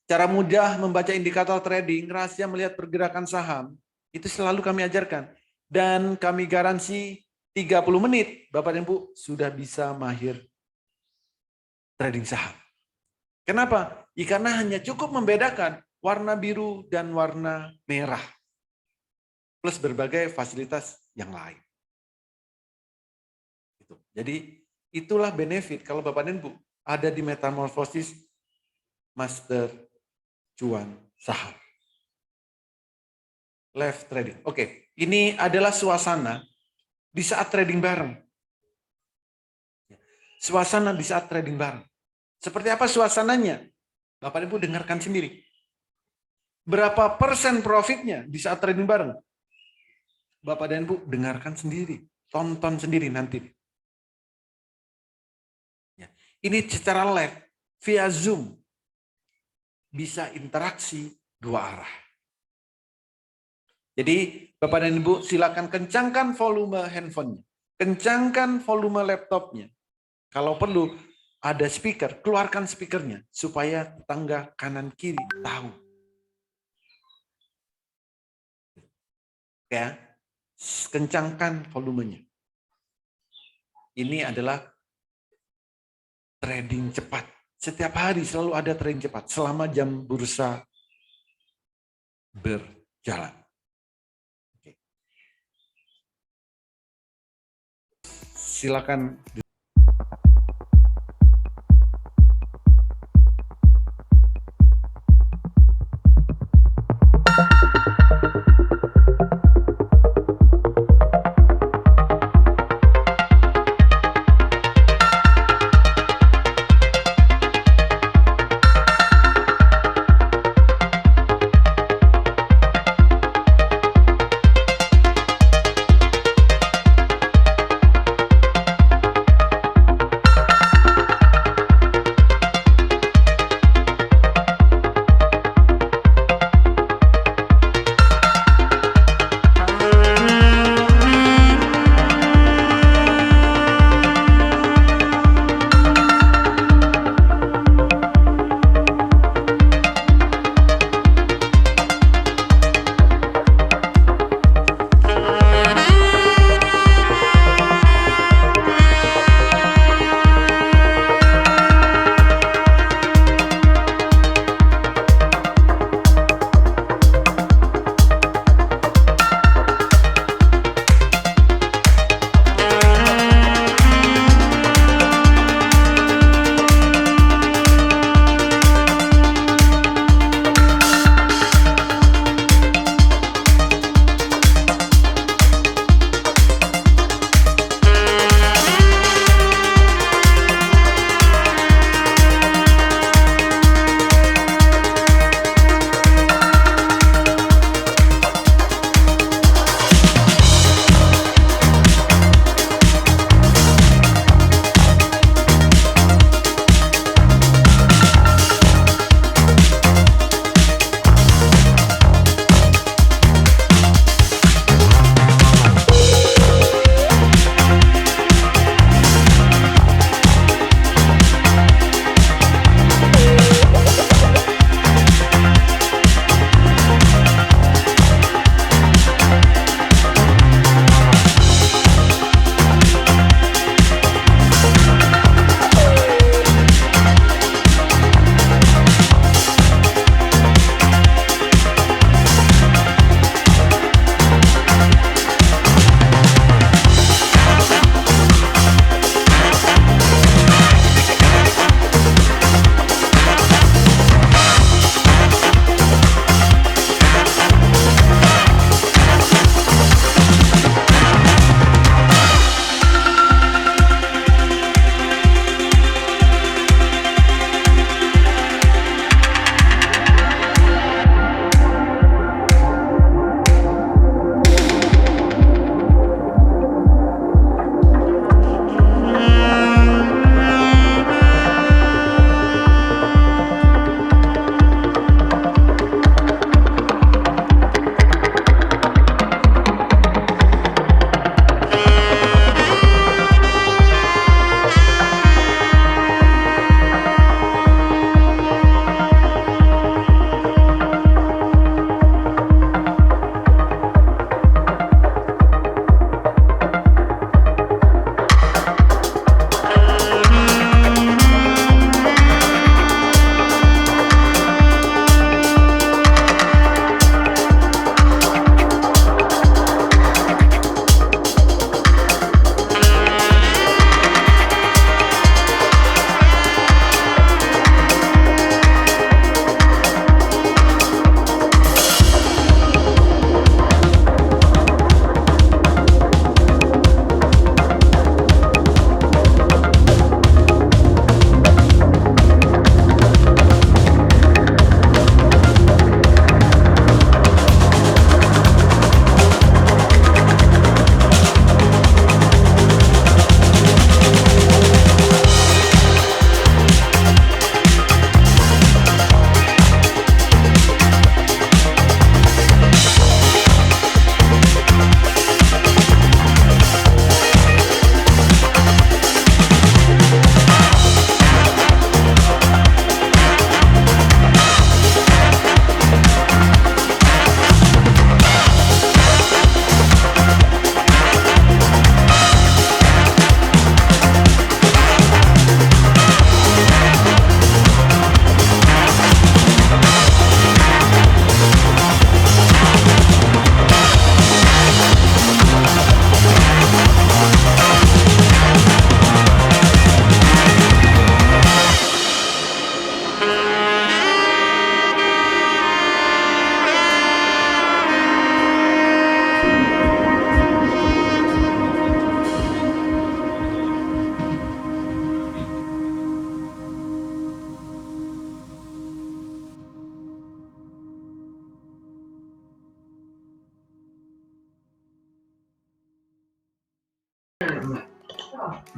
Cara mudah membaca indikator trading, rahasia melihat pergerakan saham, itu selalu kami ajarkan. Dan kami garansi 30 menit, Bapak dan Ibu sudah bisa mahir trading saham. Kenapa? Karena hanya cukup membedakan warna biru dan warna merah. Plus berbagai fasilitas yang lain. Jadi itulah benefit kalau Bapak dan Ibu ada di metamorfosis master cuan saham. Live trading. Oke, ini adalah suasana di saat trading bareng. Suasana di saat trading bareng. Seperti apa suasananya? Bapak dan Ibu dengarkan sendiri. Berapa persen profitnya di saat trading bareng? Bapak dan Ibu dengarkan sendiri. Tonton sendiri nanti. Ini secara live, via Zoom. Bisa interaksi dua arah. Jadi Bapak dan Ibu silakan kencangkan volume handphonenya. Kencangkan volume laptopnya. Kalau perlu ada speaker, keluarkan speakernya. Supaya tetangga kanan kiri tahu. Ya, kencangkan volumenya. Ini adalah trading cepat. Setiap hari selalu ada trading cepat selama jam bursa berjalan. Silakan.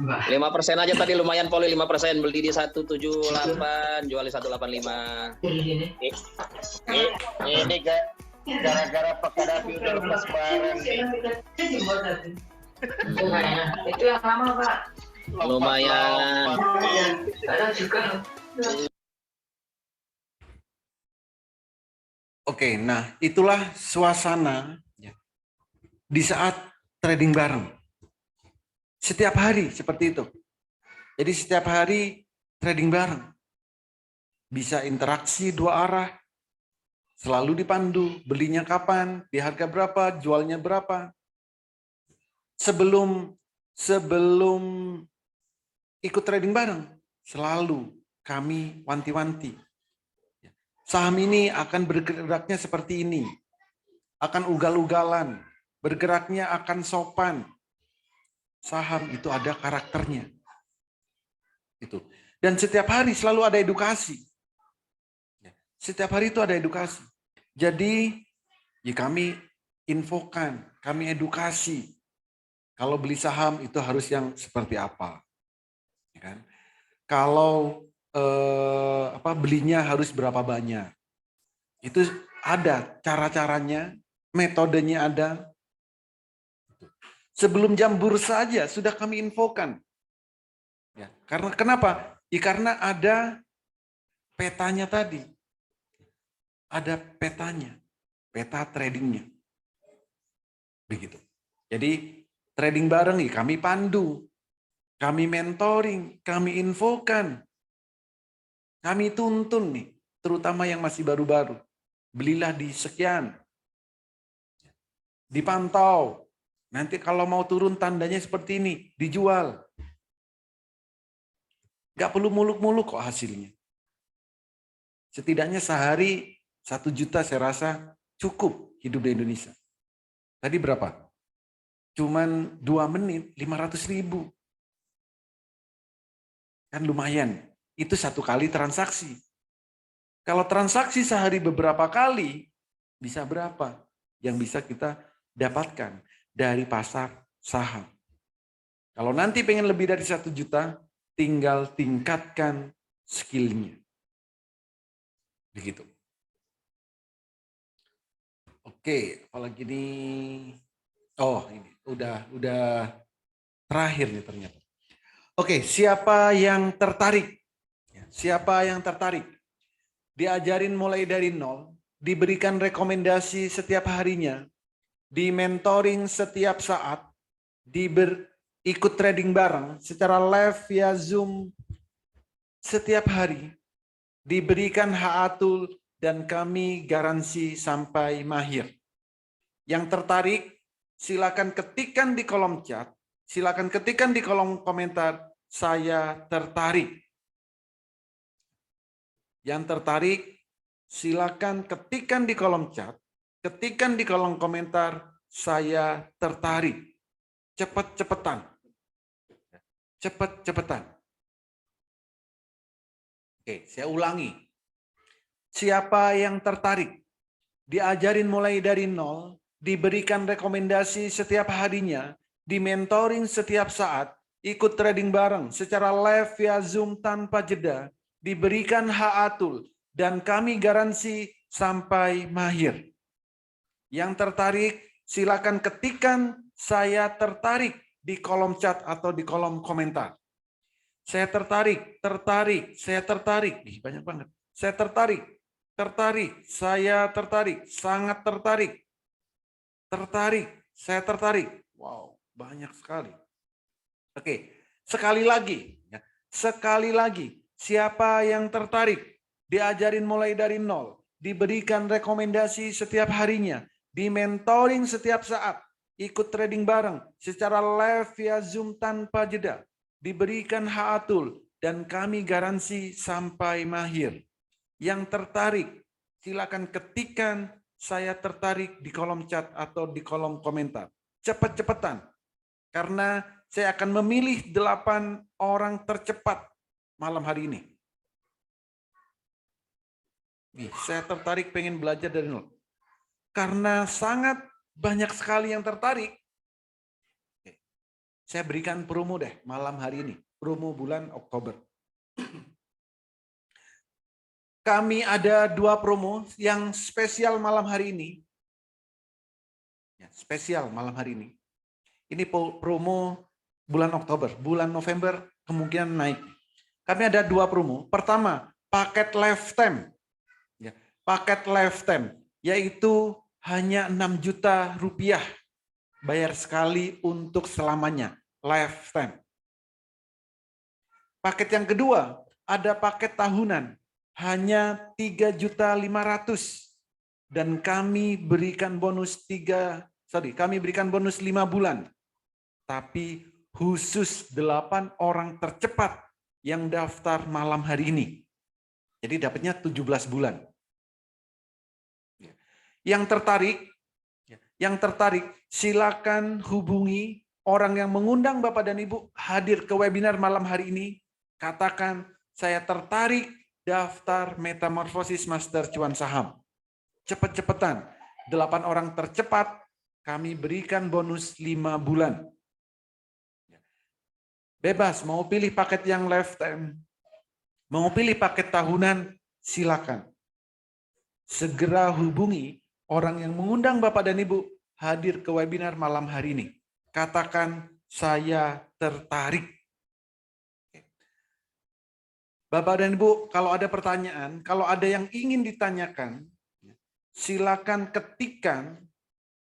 5% aja tadi lumayan Poli, 5%. Beli di 178, jual di 185.
Ini gara-gara Pak Kadapi udah lepas barang.
Itu yang lama Pak.
Lumayan.
Kadang juga.
Oke, nah itulah suasana di saat trading bareng. Setiap hari seperti itu. Jadi setiap hari trading bareng. Bisa interaksi dua arah. Selalu dipandu, belinya kapan, di harga berapa, jualnya berapa. Sebelum ikut trading bareng, selalu kami wanti-wanti. Saham ini akan bergeraknya seperti ini. Akan ugal-ugalan, bergeraknya akan sopan. Saham itu ada karakternya. Itu. Dan setiap hari selalu ada edukasi. Setiap hari itu ada edukasi. Jadi ya kami infokan, kami edukasi. Kalau beli saham itu harus yang seperti apa. Ya kan? Kalau belinya harus berapa banyak. Itu ada cara-caranya, metodenya ada. Sebelum jam bursa saja sudah kami infokan. Ya, karena kenapa? Ya, karena ada petanya tadi. Ada petanya, peta tradingnya. Begitu. Jadi trading bareng nih, kami pandu, kami mentoring, kami infokan, kami tuntun nih, terutama yang masih baru-baru. Belilah di sekian, dipantau. Nanti kalau mau turun tandanya seperti ini, dijual. Gak perlu muluk-muluk kok hasilnya. Setidaknya sehari 1 juta saya rasa cukup hidup di Indonesia. Tadi berapa? Cuman 2 menit 500.000. Kan lumayan. Itu 1 kali transaksi. Kalau transaksi sehari beberapa kali, bisa berapa yang bisa kita dapatkan dari pasar saham. Kalau nanti pengen lebih dari 1 juta, tinggal tingkatkan skillnya. Begitu. Oke, apalagi ini. Oh, ini udah terakhir nih ternyata. Oke, siapa yang tertarik? Siapa yang tertarik? Diajarin mulai dari nol, diberikan rekomendasi setiap harinya, di mentoring setiap saat, ikut trading bareng secara live via Zoom setiap hari, diberikan haatul dan kami garansi sampai mahir. Yang tertarik, silakan ketikkan di kolom chat, silakan ketikkan di kolom komentar, saya tertarik. Yang tertarik, silakan ketikkan di kolom chat, ketikkan di kolom komentar, saya tertarik. Cepet-cepetan. Cepet-cepetan. Oke, saya ulangi. Siapa yang tertarik? Diajarin mulai dari nol, diberikan rekomendasi setiap harinya, di-mentoring setiap saat, ikut trading bareng secara live via Zoom tanpa jeda, diberikan haatul, dan kami garansi sampai mahir. Yang tertarik, silakan ketikkan saya tertarik di kolom chat atau di kolom komentar. Saya tertarik, saya tertarik. Ih, banyak banget. Saya tertarik, saya tertarik, sangat tertarik. Tertarik, saya tertarik. Wow, banyak sekali. Oke, sekali lagi. Sekali lagi, siapa yang tertarik? Diajarin mulai dari nol, diberikan rekomendasi setiap harinya, di-mentoring setiap saat, ikut trading bareng secara live via Zoom tanpa jeda, diberikan haatul, dan kami garansi sampai mahir. Yang tertarik, silakan ketikkan saya tertarik di kolom chat atau di kolom komentar. Cepat-cepatan, karena saya akan memilih 8 orang tercepat malam hari ini. Saya tertarik pengen belajar dari nol. Karena sangat banyak sekali yang tertarik. Saya berikan promo deh malam hari ini, promo bulan Oktober. Kami ada 2 promo yang spesial malam hari ini. Ya, spesial malam hari ini. Ini promo bulan Oktober, bulan November kemungkinan naik. Kami ada 2 promo. Pertama, paket lifetime. Ya, paket lifetime, yaitu hanya 6 juta rupiah. Bayar sekali untuk selamanya, lifetime. Paket yang kedua, ada paket tahunan, hanya 3.500.000 dan kami berikan bonus 5 bulan. Tapi khusus 8 orang tercepat yang daftar malam hari ini. Jadi dapatnya 17 bulan. Yang tertarik silakan hubungi orang yang mengundang Bapak dan Ibu hadir ke webinar malam hari ini. Katakan, saya tertarik daftar Metamorfosis Master Cuan Saham. Cepet-cepetan, 8 orang tercepat kami berikan bonus 5 bulan. Bebas, mau pilih paket yang lifetime, mau pilih paket tahunan, silakan. Segera hubungi orang yang mengundang Bapak dan Ibu hadir ke webinar malam hari ini. Katakan, saya tertarik. Bapak dan Ibu, kalau ada pertanyaan, kalau ada yang ingin ditanyakan, silakan ketikkan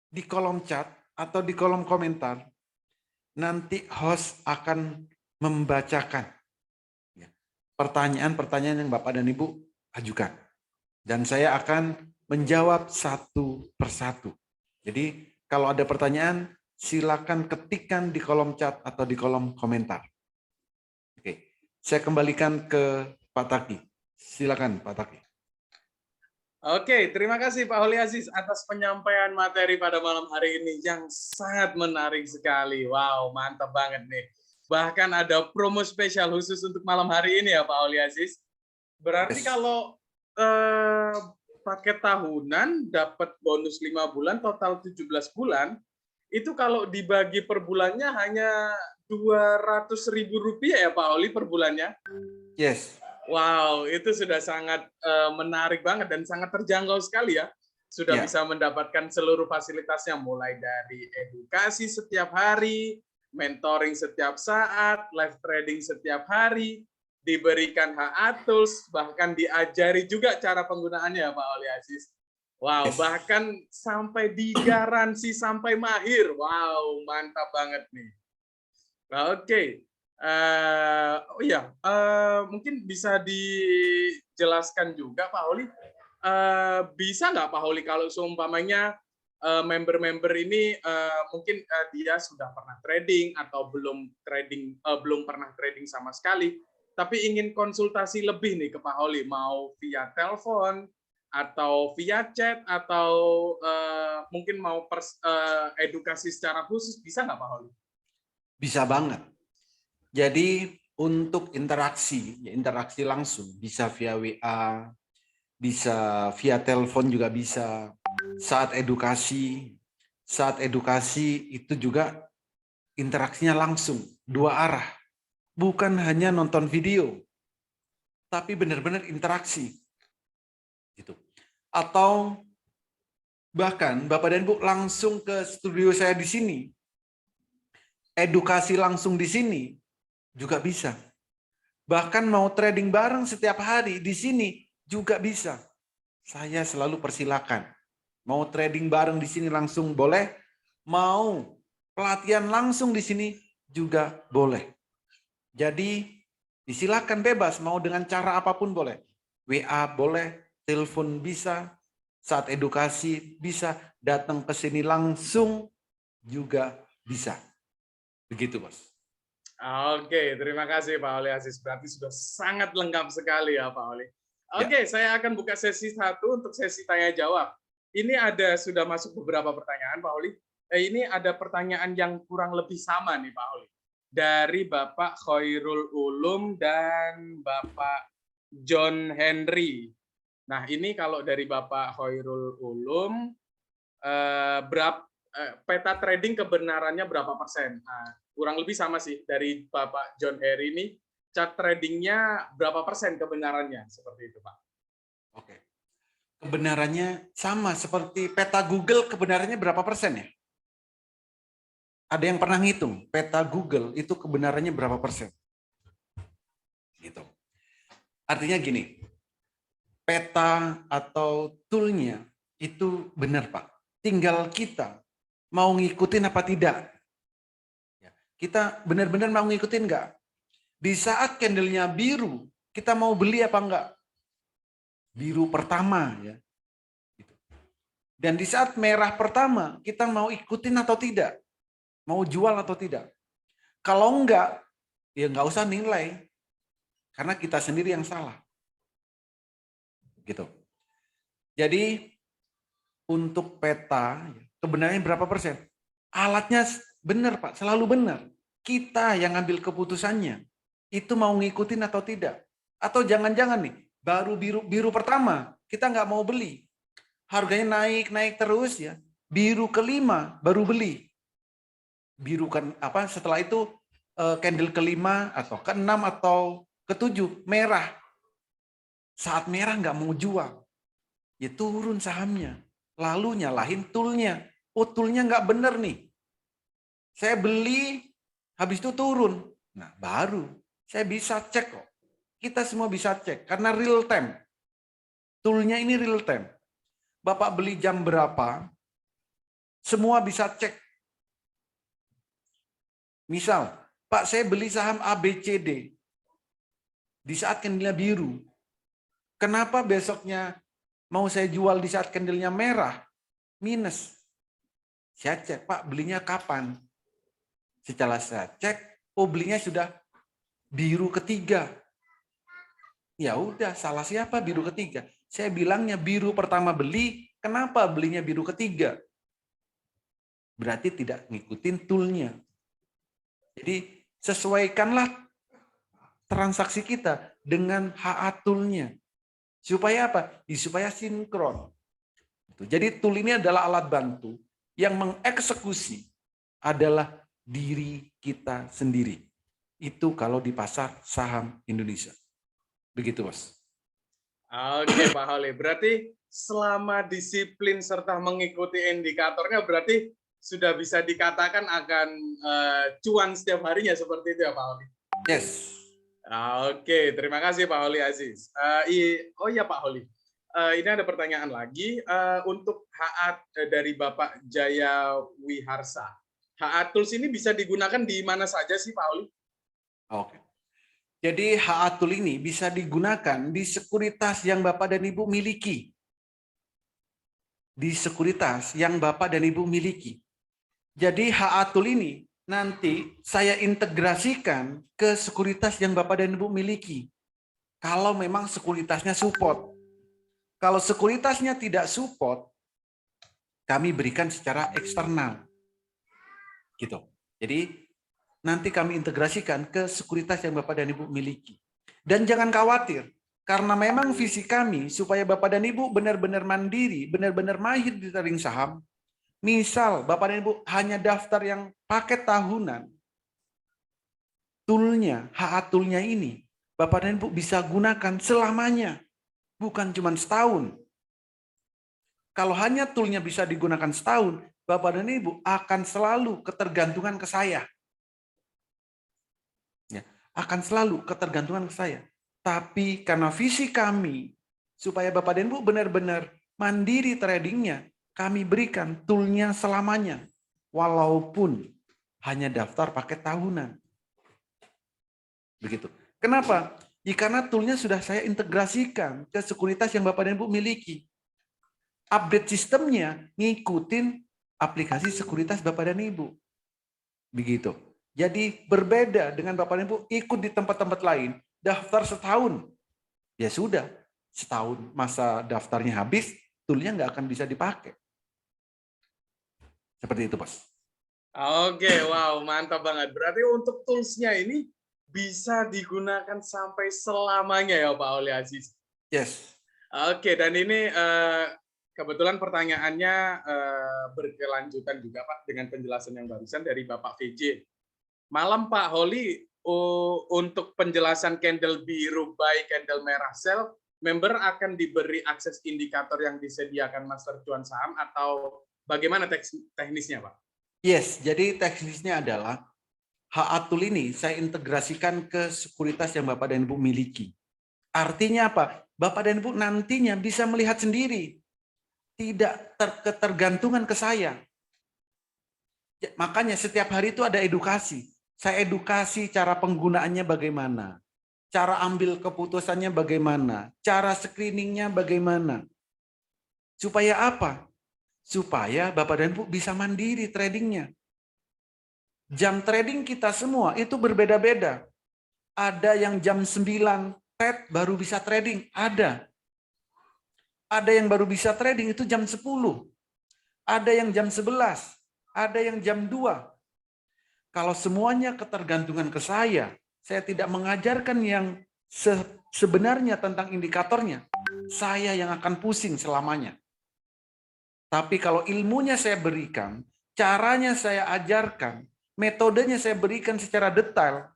di kolom chat atau di kolom komentar. Nanti host akan membacakan pertanyaan-pertanyaan yang Bapak dan Ibu ajukan. Dan saya akan menjawab satu persatu. Jadi kalau ada pertanyaan, silakan ketikkan di kolom chat atau di kolom komentar. Oke, saya kembalikan ke Pak Taki. Silakan Pak Taki.
Oke, terima kasih Pak Holi Aziz atas penyampaian materi pada malam hari ini yang sangat menarik sekali. Wow, mantap banget nih. Bahkan ada promo spesial khusus untuk malam hari ini ya Pak Holi Aziz. Berarti kalau paket tahunan dapat bonus 5 bulan, total 17 bulan, itu kalau dibagi per bulannya hanya Rp200.000 ya Pak Holi per bulannya?
Yes.
Wow, itu sudah sangat menarik banget dan sangat terjangkau sekali ya. Sudah bisa mendapatkan seluruh fasilitasnya, mulai dari edukasi setiap hari, mentoring setiap saat, live trading setiap hari, diberikan HA tools, bahkan diajari juga cara penggunaannya Pak Holi Aziz. Wow, bahkan sampai digaransi sampai mahir. Wow, mantap banget nih. Oke. Mungkin bisa dijelaskan juga Pak Holi, bisa nggak Pak Holi kalau seumpamanya member-member ini mungkin dia sudah pernah trading atau belum pernah trading sama sekali, tapi ingin konsultasi lebih nih ke Pak Holi, mau via telepon atau via chat atau mungkin mau edukasi secara khusus, bisa nggak Pak Holi?
Bisa banget. Jadi untuk interaksi langsung, bisa via WA, bisa via telepon juga bisa. Saat edukasi itu juga interaksinya langsung, 2 arah. Bukan hanya nonton video, tapi benar-benar interaksi. Gitu. Atau bahkan Bapak dan Ibu langsung ke studio saya di sini. Edukasi langsung di sini juga bisa. Bahkan mau trading bareng setiap hari di sini juga bisa. Saya selalu persilakan. Mau trading bareng di sini langsung boleh, mau pelatihan langsung di sini juga boleh. Jadi disilakan bebas, mau dengan cara apapun boleh. WA boleh, telepon bisa, saat edukasi bisa, datang ke sini langsung juga bisa. Begitu, Bos.
Oke, terima kasih Pak Holi Aziz. Berarti sudah sangat lengkap sekali ya Pak Holi. Oke, saya akan buka sesi 1 untuk sesi tanya jawab. Ini sudah masuk beberapa pertanyaan Pak Holi. Ini ada pertanyaan yang kurang lebih sama nih Pak Holi. Dari Bapak Khairul Ulum dan Bapak John Henry. Nah, ini kalau dari Bapak Khairul Ulum, peta trading kebenarannya berapa persen? Nah, kurang lebih sama sih dari Bapak John Harry ini, chart tradingnya berapa persen kebenarannya? Seperti itu, Pak.
Oke. Kebenarannya sama seperti peta Google, kebenarannya berapa persen ya? Ada yang pernah ngitung peta Google itu kebenarannya berapa persen? Gitu. Artinya gini, peta atau toolnya itu benar Pak. Tinggal kita mau ngikutin apa tidak. Kita benar-benar mau ngikutin nggak? Di saat candlenya biru, kita mau beli apa enggak? Biru pertama ya. Dan di saat merah pertama, kita mau ikutin atau tidak? Mau jual atau tidak? Kalau enggak, ya enggak usah nilai. Karena kita sendiri yang salah. Gitu. Jadi, untuk peta, kebenarannya berapa persen? Alatnya benar Pak, selalu benar. Kita yang ambil keputusannya. Itu mau ngikutin atau tidak? Atau jangan-jangan nih, baru biru pertama, kita nggak mau beli. Harganya naik terus ya. Biru kelima baru beli. Biru kan apa? Setelah itu candle kelima atau keenam atau ketujuh merah. Saat merah nggak mau jual, ya turun sahamnya. Lalu nyalahin toolnya. Oh toolnya nggak bener nih. Saya beli, habis itu turun. Nah baru saya bisa cek kok. Kita semua bisa cek karena real time. Toolnya ini real time. Bapak beli jam berapa? Semua bisa cek. Misal, Pak saya beli saham ABCD di saat candlenya biru. Kenapa besoknya mau saya jual di saat candlenya merah? Minus. Saya cek, Pak belinya kapan? Setelah saya cek, oh belinya sudah biru ketiga. Ya udah, salah siapa biru ketiga? Saya bilangnya biru pertama beli, kenapa belinya biru ketiga? Berarti tidak ngikutin toolnya. Jadi sesuaikanlah transaksi kita dengan HA toolnya. Supaya apa? Supaya sinkron. Jadi tool ini adalah alat bantu yang mengeksekusi adalah diri kita sendiri. Itu kalau di pasar saham Indonesia. Begitu, Bos.
Oke, Pak Holly. Berarti selama disiplin serta mengikuti indikatornya berarti sudah bisa dikatakan akan cuan setiap harinya seperti itu ya, Pak Holly?
Yes.
Oke, terima kasih Pak Holly Aziz. Oh iya Pak Holly, ini ada pertanyaan lagi untuk HA dari Bapak Jaya Wiharsa. HA Tools ini bisa digunakan di mana saja sih Pak Holly?
Oke. Jadi HA Tool ini bisa digunakan di sekuritas yang Bapak dan Ibu miliki. Di sekuritas yang Bapak dan Ibu miliki. Jadi HA Tool ini nanti saya integrasikan ke sekuritas yang Bapak dan Ibu miliki. Kalau memang sekuritasnya support. Kalau sekuritasnya tidak support, kami berikan secara eksternal. Gitu. Jadi nanti kami integrasikan ke sekuritas yang Bapak dan Ibu miliki. Dan jangan khawatir, karena memang visi kami supaya Bapak dan Ibu benar-benar mandiri, benar-benar mahir di trading saham. Misal Bapak dan Ibu hanya daftar yang paket tahunan, toolnya, HA toolnya ini, Bapak dan Ibu bisa gunakan selamanya, bukan cuma setahun. Kalau hanya toolnya bisa digunakan setahun, Bapak dan Ibu akan selalu ketergantungan ke saya. Ya, akan selalu ketergantungan ke saya. Tapi karena visi kami, supaya Bapak dan Ibu benar-benar mandiri tradingnya, kami berikan toolnya selamanya, walaupun hanya daftar paket tahunan. Begitu. Kenapa? Ya, karena toolnya sudah saya integrasikan ke sekuritas yang Bapak dan Ibu miliki. Update sistemnya ngikutin aplikasi sekuritas Bapak dan Ibu. Begitu. Jadi berbeda dengan Bapak dan Ibu ikut di tempat-tempat lain, daftar setahun. Ya sudah, setahun masa daftarnya habis, toolnya nggak akan bisa dipakai. Seperti itu, Bos.
Oke, wow, mantap banget. Berarti untuk tools-nya ini bisa digunakan sampai selamanya ya Pak Holly Aziz?
Yes.
Oke, dan ini Kebetulan pertanyaannya berkelanjutan juga Pak dengan penjelasan yang barusan dari Bapak VJ. Malam Pak Holly, untuk penjelasan candle biru buy, candle merah sell, member akan diberi akses indikator yang disediakan Master Cuan Saham atau bagaimana teknisnya Pak?
Yes, jadi teknisnya adalah HA Tool ini saya integrasikan ke sekuritas yang Bapak dan Ibu miliki. Artinya apa? Bapak dan Ibu nantinya bisa melihat sendiri. Tidak ketergantungan ke saya. Makanya setiap hari itu ada edukasi. Saya edukasi cara penggunaannya bagaimana. Cara ambil keputusannya bagaimana. Cara screeningnya bagaimana. Supaya apa? Supaya Bapak dan Ibu bisa mandiri tradingnya. Jam trading kita semua itu berbeda-beda. Ada yang jam 9 TED baru bisa trading. Ada. Ada yang baru bisa trading itu jam 10. Ada yang jam 11. Ada yang jam 2. Kalau semuanya ketergantungan ke saya tidak mengajarkan yang sebenarnya tentang indikatornya, saya yang akan pusing selamanya. Tapi kalau ilmunya saya berikan, caranya saya ajarkan, metodenya saya berikan secara detail,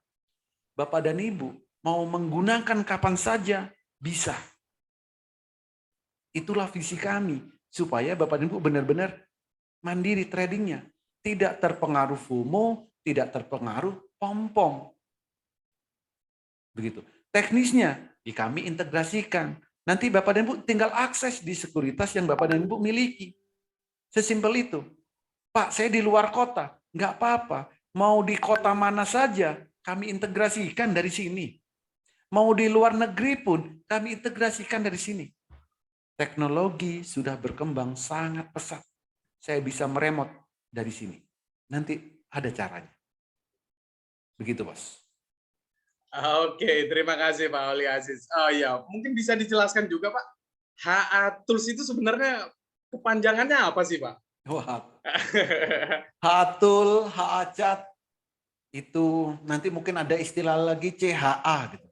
Bapak dan Ibu mau menggunakan kapan saja bisa. Itulah visi kami, supaya Bapak dan Ibu benar-benar mandiri tradingnya. Tidak terpengaruh FOMO, tidak terpengaruh pom-pom. Begitu. Teknisnya, kami integrasikan. Nanti Bapak dan Ibu tinggal akses di sekuritas yang Bapak dan Ibu miliki. Sesimpel itu. Pak, saya di luar kota. Nggak apa-apa. Mau di kota mana saja, kami integrasikan dari sini. Mau di luar negeri pun, kami integrasikan dari sini. Teknologi sudah berkembang sangat pesat. Saya bisa meremot dari sini. Nanti ada caranya. Begitu, Bos.
Oke, terima kasih Pak Holly Aziz. Oh ya, mungkin bisa dijelaskan juga Pak, HA Tools itu sebenarnya kepanjangannya apa sih Pak?
Wah. HA Tool, HA Chat, itu nanti mungkin ada istilah lagi CHA gitu.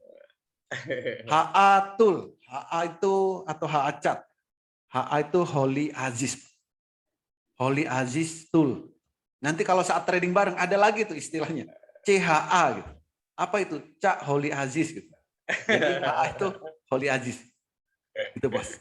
HA Tool, HA itu atau HA Chat. HA itu Holly Aziz. Holly Aziz Tool. Nanti kalau saat trading bareng ada lagi tuh istilahnya. CHA gitu. Apa itu? Cak Holly Aziz gitu. Jadi HA itu Holly Aziz. Itu Bos.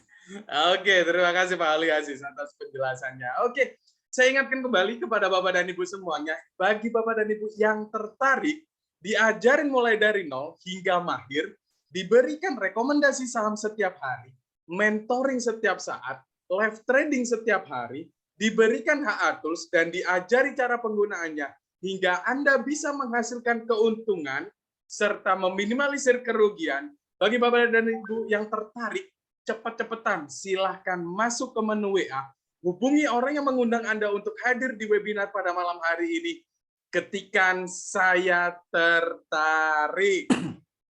Oke, terima kasih Pak Holly Aziz atas penjelasannya. Oke, saya ingatkan kembali kepada Bapak dan Ibu semuanya, bagi Bapak dan Ibu yang tertarik, diajarin mulai dari nol hingga mahir, diberikan rekomendasi saham setiap hari, mentoring setiap saat, live trading setiap hari, diberikan HA Tools, dan diajari cara penggunaannya, hingga Anda bisa menghasilkan keuntungan, serta meminimalisir kerugian. Bagi Bapak dan Ibu yang tertarik, cepat-cepatan silahkan masuk ke menu WA, hubungi orang yang mengundang Anda untuk hadir di webinar pada malam hari ini. Ketikan saya tertarik.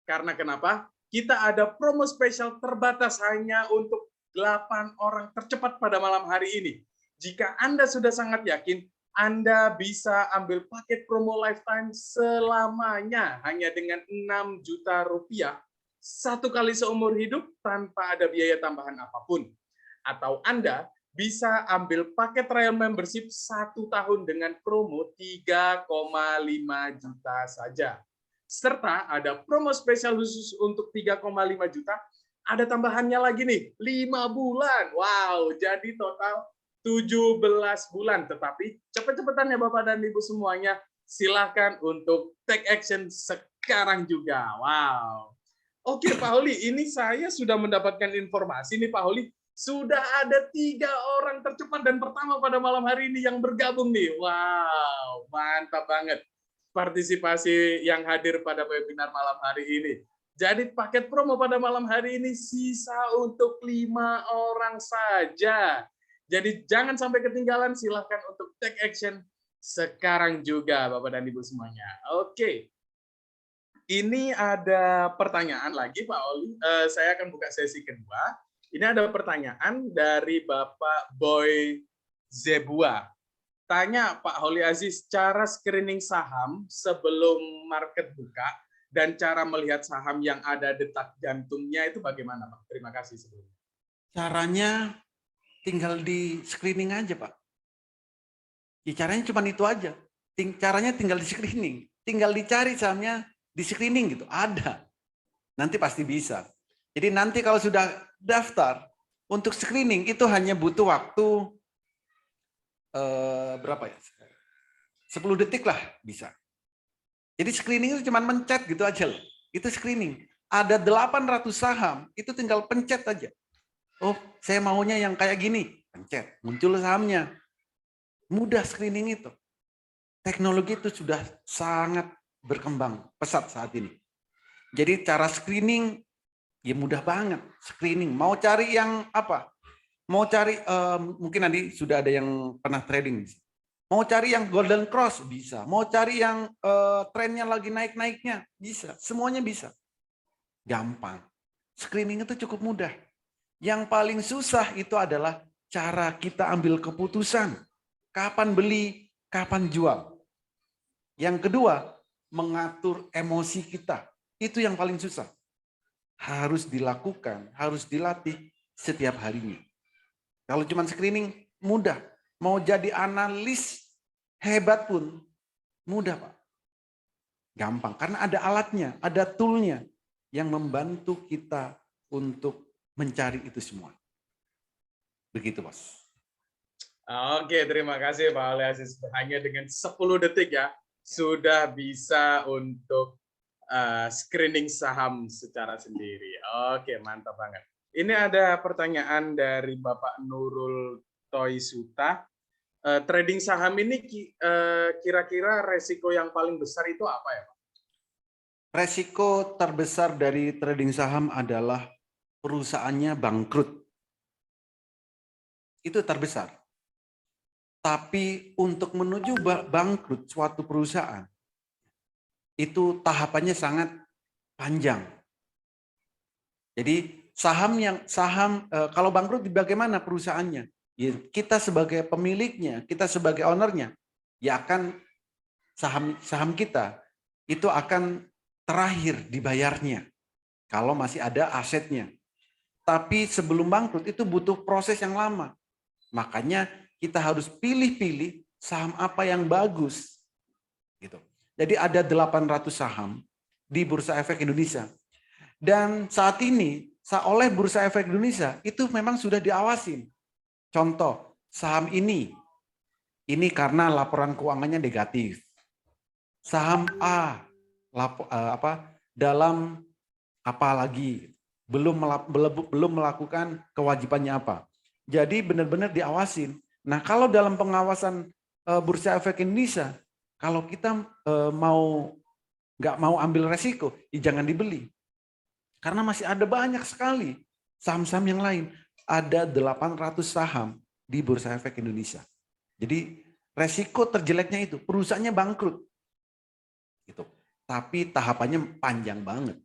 Karena kenapa? Kita ada promo spesial terbatas hanya untuk 8 orang tercepat pada malam hari ini. Jika Anda sudah sangat yakin, Anda bisa ambil paket promo lifetime selamanya hanya dengan 6 juta rupiah. 1 kali seumur hidup tanpa ada biaya tambahan apapun. Atau Anda bisa ambil paket trial membership 1 tahun dengan promo 3,5 juta saja. Serta ada promo spesial khusus untuk 3,5 juta. Ada tambahannya lagi nih, 5 bulan. Wow, jadi total 17 bulan. Tetapi cepat-cepatan ya Bapak dan Ibu semuanya, silahkan untuk take action sekarang juga. Wow. Oke Pak Holly, ini saya sudah mendapatkan informasi nih Pak Holly, sudah ada 3 orang tercepat dan pertama pada malam hari ini yang bergabung nih. Wow, mantap banget partisipasi yang hadir pada webinar malam hari ini. Jadi paket promo pada malam hari ini sisa untuk 5 orang saja. Jadi jangan sampai ketinggalan, silahkan untuk take action sekarang juga Bapak dan Ibu semuanya. Oke. Ini ada pertanyaan lagi Pak Oli. Saya akan buka sesi kedua. Ini ada pertanyaan dari Bapak Boy Zebua. Tanya Pak Holly Aziz, cara screening saham sebelum market buka dan cara melihat saham yang ada detak jantungnya itu bagaimana Pak? Terima kasih sebelumnya.
Caranya tinggal di screening aja, Pak. Ya, caranya cuma itu aja. Caranya tinggal di screening. Tinggal dicari sahamnya di screening gitu. Ada. Nanti pasti bisa. Jadi nanti kalau sudah daftar untuk screening itu hanya butuh waktu berapa ya? 10 detik lah bisa. Jadi screening itu cuma mencet gitu aja loh. Itu screening. Ada 800 saham, itu tinggal pencet aja. Oh, saya maunya yang kayak gini. Pencet, muncul sahamnya. Mudah screening itu. Teknologi itu sudah sangat berkembang pesat saat ini. Jadi cara screening ya mudah banget. Screening, mau cari yang apa? Mau cari, mungkin nanti sudah ada yang pernah trading. Mau cari yang golden cross bisa. Mau cari yang trennya lagi naik-naiknya bisa. Semuanya bisa. Gampang. Screening itu cukup mudah. Yang paling susah itu adalah cara kita ambil keputusan. Kapan beli, kapan jual. Yang kedua, mengatur emosi kita. Itu yang paling susah. Harus dilakukan, harus dilatih setiap harinya. Kalau cuma screening, mudah. Mau jadi analis hebat pun, mudah Pak. Gampang, karena ada alatnya, ada toolnya yang membantu kita untuk mencari itu semua. Begitu, Bos.
Oke, terima kasih Pak Ali Aziz. Hanya dengan 10 detik ya, sudah bisa untuk screening saham secara sendiri. Oke, mantap banget. Ini ada pertanyaan dari Bapak Nurul Toisuta. Trading saham ini kira-kira resiko yang paling besar itu apa ya Pak?
Resiko terbesar dari trading saham adalah perusahaannya bangkrut. Itu terbesar. Tapi untuk menuju bangkrut suatu perusahaan, itu tahapannya sangat panjang. Jadi kalau bangkrut bagaimana perusahaannya? Ya, kita sebagai pemiliknya, kita sebagai ownernya, ya akan saham kita itu akan terakhir dibayarnya kalau masih ada asetnya. Tapi sebelum bangkrut itu butuh proses yang lama. Makanya kita harus pilih-pilih saham apa yang bagus. Gitu. Jadi ada 800 saham di Bursa Efek Indonesia. Dan saat ini oleh Bursa Efek Indonesia itu memang sudah diawasin. Contoh, saham ini karena laporan keuangannya negatif. Saham A dalam apa lagi belum melakukan kewajibannya apa. Jadi benar-benar diawasin. Nah, kalau dalam pengawasan Bursa Efek Indonesia, kalau kita nggak mau ambil resiko, ya jangan dibeli. Karena masih ada banyak sekali saham-saham yang lain. Ada 800 saham di Bursa Efek Indonesia. Jadi resiko terjeleknya itu perusahaannya bangkrut. Gitu. Tapi tahapannya panjang banget.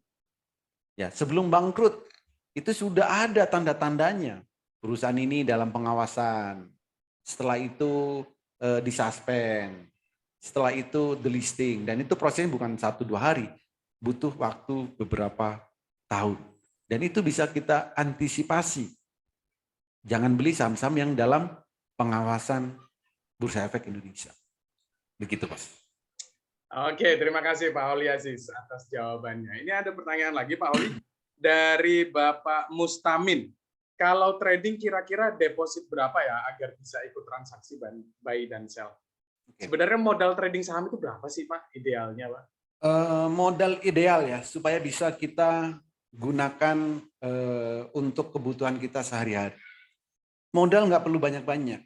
Ya, sebelum bangkrut itu sudah ada tanda-tandanya. Perusahaan ini dalam pengawasan. Setelah itu disuspend. Setelah itu delisting. Dan itu prosesnya bukan 1-2 hari. Butuh waktu beberapa tahun. Dan itu bisa kita antisipasi. Jangan beli saham-saham yang dalam pengawasan Bursa Efek Indonesia. Begitu, Bos.
Oke, terima kasih Pak Oli Aziz atas jawabannya. Ini ada pertanyaan lagi Pak Oli dari Bapak Mustamin. Kalau trading kira-kira deposit berapa ya agar bisa ikut transaksi buy dan sell? Oke. Sebenarnya modal trading saham itu berapa sih Pak idealnya Pak?
Modal ideal ya supaya bisa kita gunakan untuk kebutuhan kita sehari-hari. Modal nggak perlu banyak-banyak.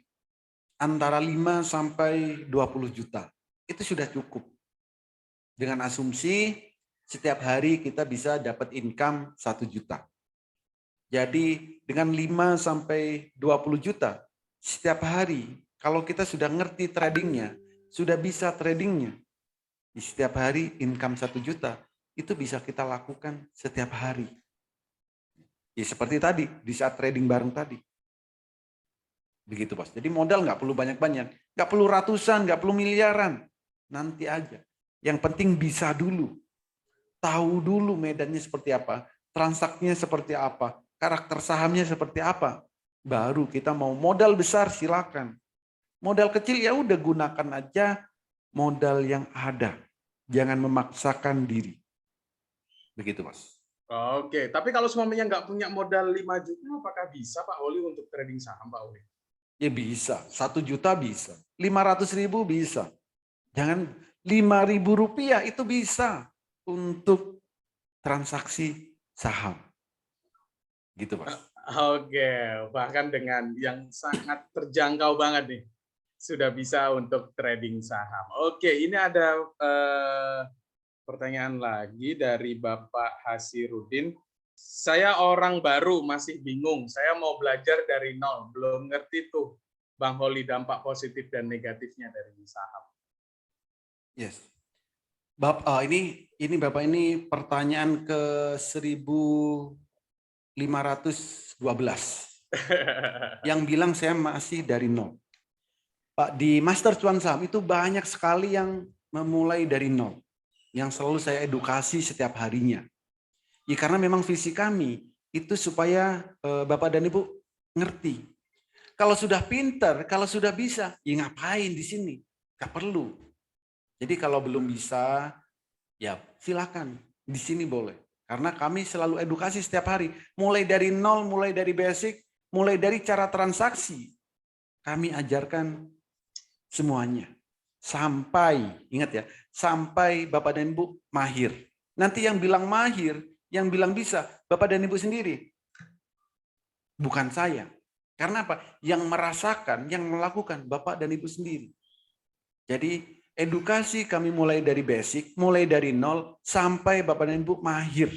Antara 5 sampai 20 juta. Itu sudah cukup. Dengan asumsi setiap hari kita bisa dapat income 1 juta. Jadi dengan 5 sampai 20 juta setiap hari, kalau kita sudah ngerti tradingnya, sudah bisa tradingnya, di setiap hari income 1 juta, itu bisa kita lakukan setiap hari. Ya seperti tadi, di saat trading bareng tadi. Begitu Bos. Jadi modal nggak perlu banyak-banyak, nggak perlu ratusan, nggak perlu miliaran, nanti aja. Yang penting bisa dulu, tahu dulu medannya seperti apa, transaksinya seperti apa, karakter sahamnya seperti apa. baru kita mau modal besar silakan. Modal kecil ya udah gunakan aja modal yang ada. Jangan memaksakan diri. Begitu, Mas.
Oke, tapi kalau semuanya nggak punya modal 5 juta, apakah bisa Pak Oli untuk trading saham, Pak Oli?
Ya bisa, 1 juta bisa, 500.000 bisa. Jangan 5.000 rupiah itu bisa untuk transaksi saham. Gitu, Mas.
Oke, bahkan dengan yang sangat terjangkau banget nih, sudah bisa untuk trading saham. Oke, ini ada pertanyaan lagi dari Bapak Hasirudin. Saya orang baru, masih bingung. Saya mau belajar dari nol. Belum ngerti tuh, Bang Holi, dampak positif dan negatifnya dari saham.
Yes. Ini Bapak ini pertanyaan ke 1512. Yang bilang saya masih dari nol. Pak, di Master Cuan Saham itu banyak sekali yang memulai dari nol. Yang selalu saya edukasi setiap harinya. Ya karena memang visi kami itu supaya Bapak dan Ibu ngerti. Kalau sudah pinter, kalau sudah bisa, ya ngapain di sini? Gak perlu. Jadi kalau belum bisa, ya silakan. Di sini boleh. Karena kami selalu edukasi setiap hari. Mulai dari nol, mulai dari basic, mulai dari cara transaksi. Kami ajarkan semuanya. Sampai, ingat ya, sampai Bapak dan Ibu mahir. Nanti yang bilang mahir, yang bilang bisa, Bapak dan Ibu sendiri. Bukan saya. Karena apa? Yang merasakan, yang melakukan Bapak dan Ibu sendiri. Jadi edukasi kami mulai dari basic, mulai dari nol, sampai Bapak dan Ibu mahir.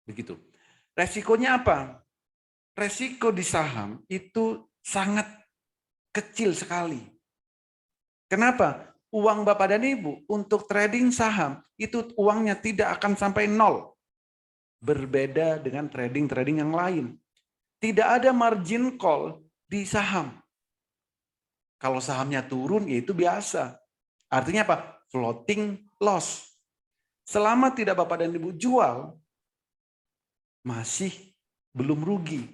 Begitu. Resikonya apa? Resiko di saham itu sangat kecil sekali. Kenapa? Uang Bapak dan Ibu untuk trading saham itu uangnya tidak akan sampai nol. Berbeda dengan trading-trading yang lain. Tidak ada margin call di saham. Kalau sahamnya turun ya itu biasa. Artinya apa? Floating loss. Selama tidak Bapak dan Ibu jual, masih belum rugi.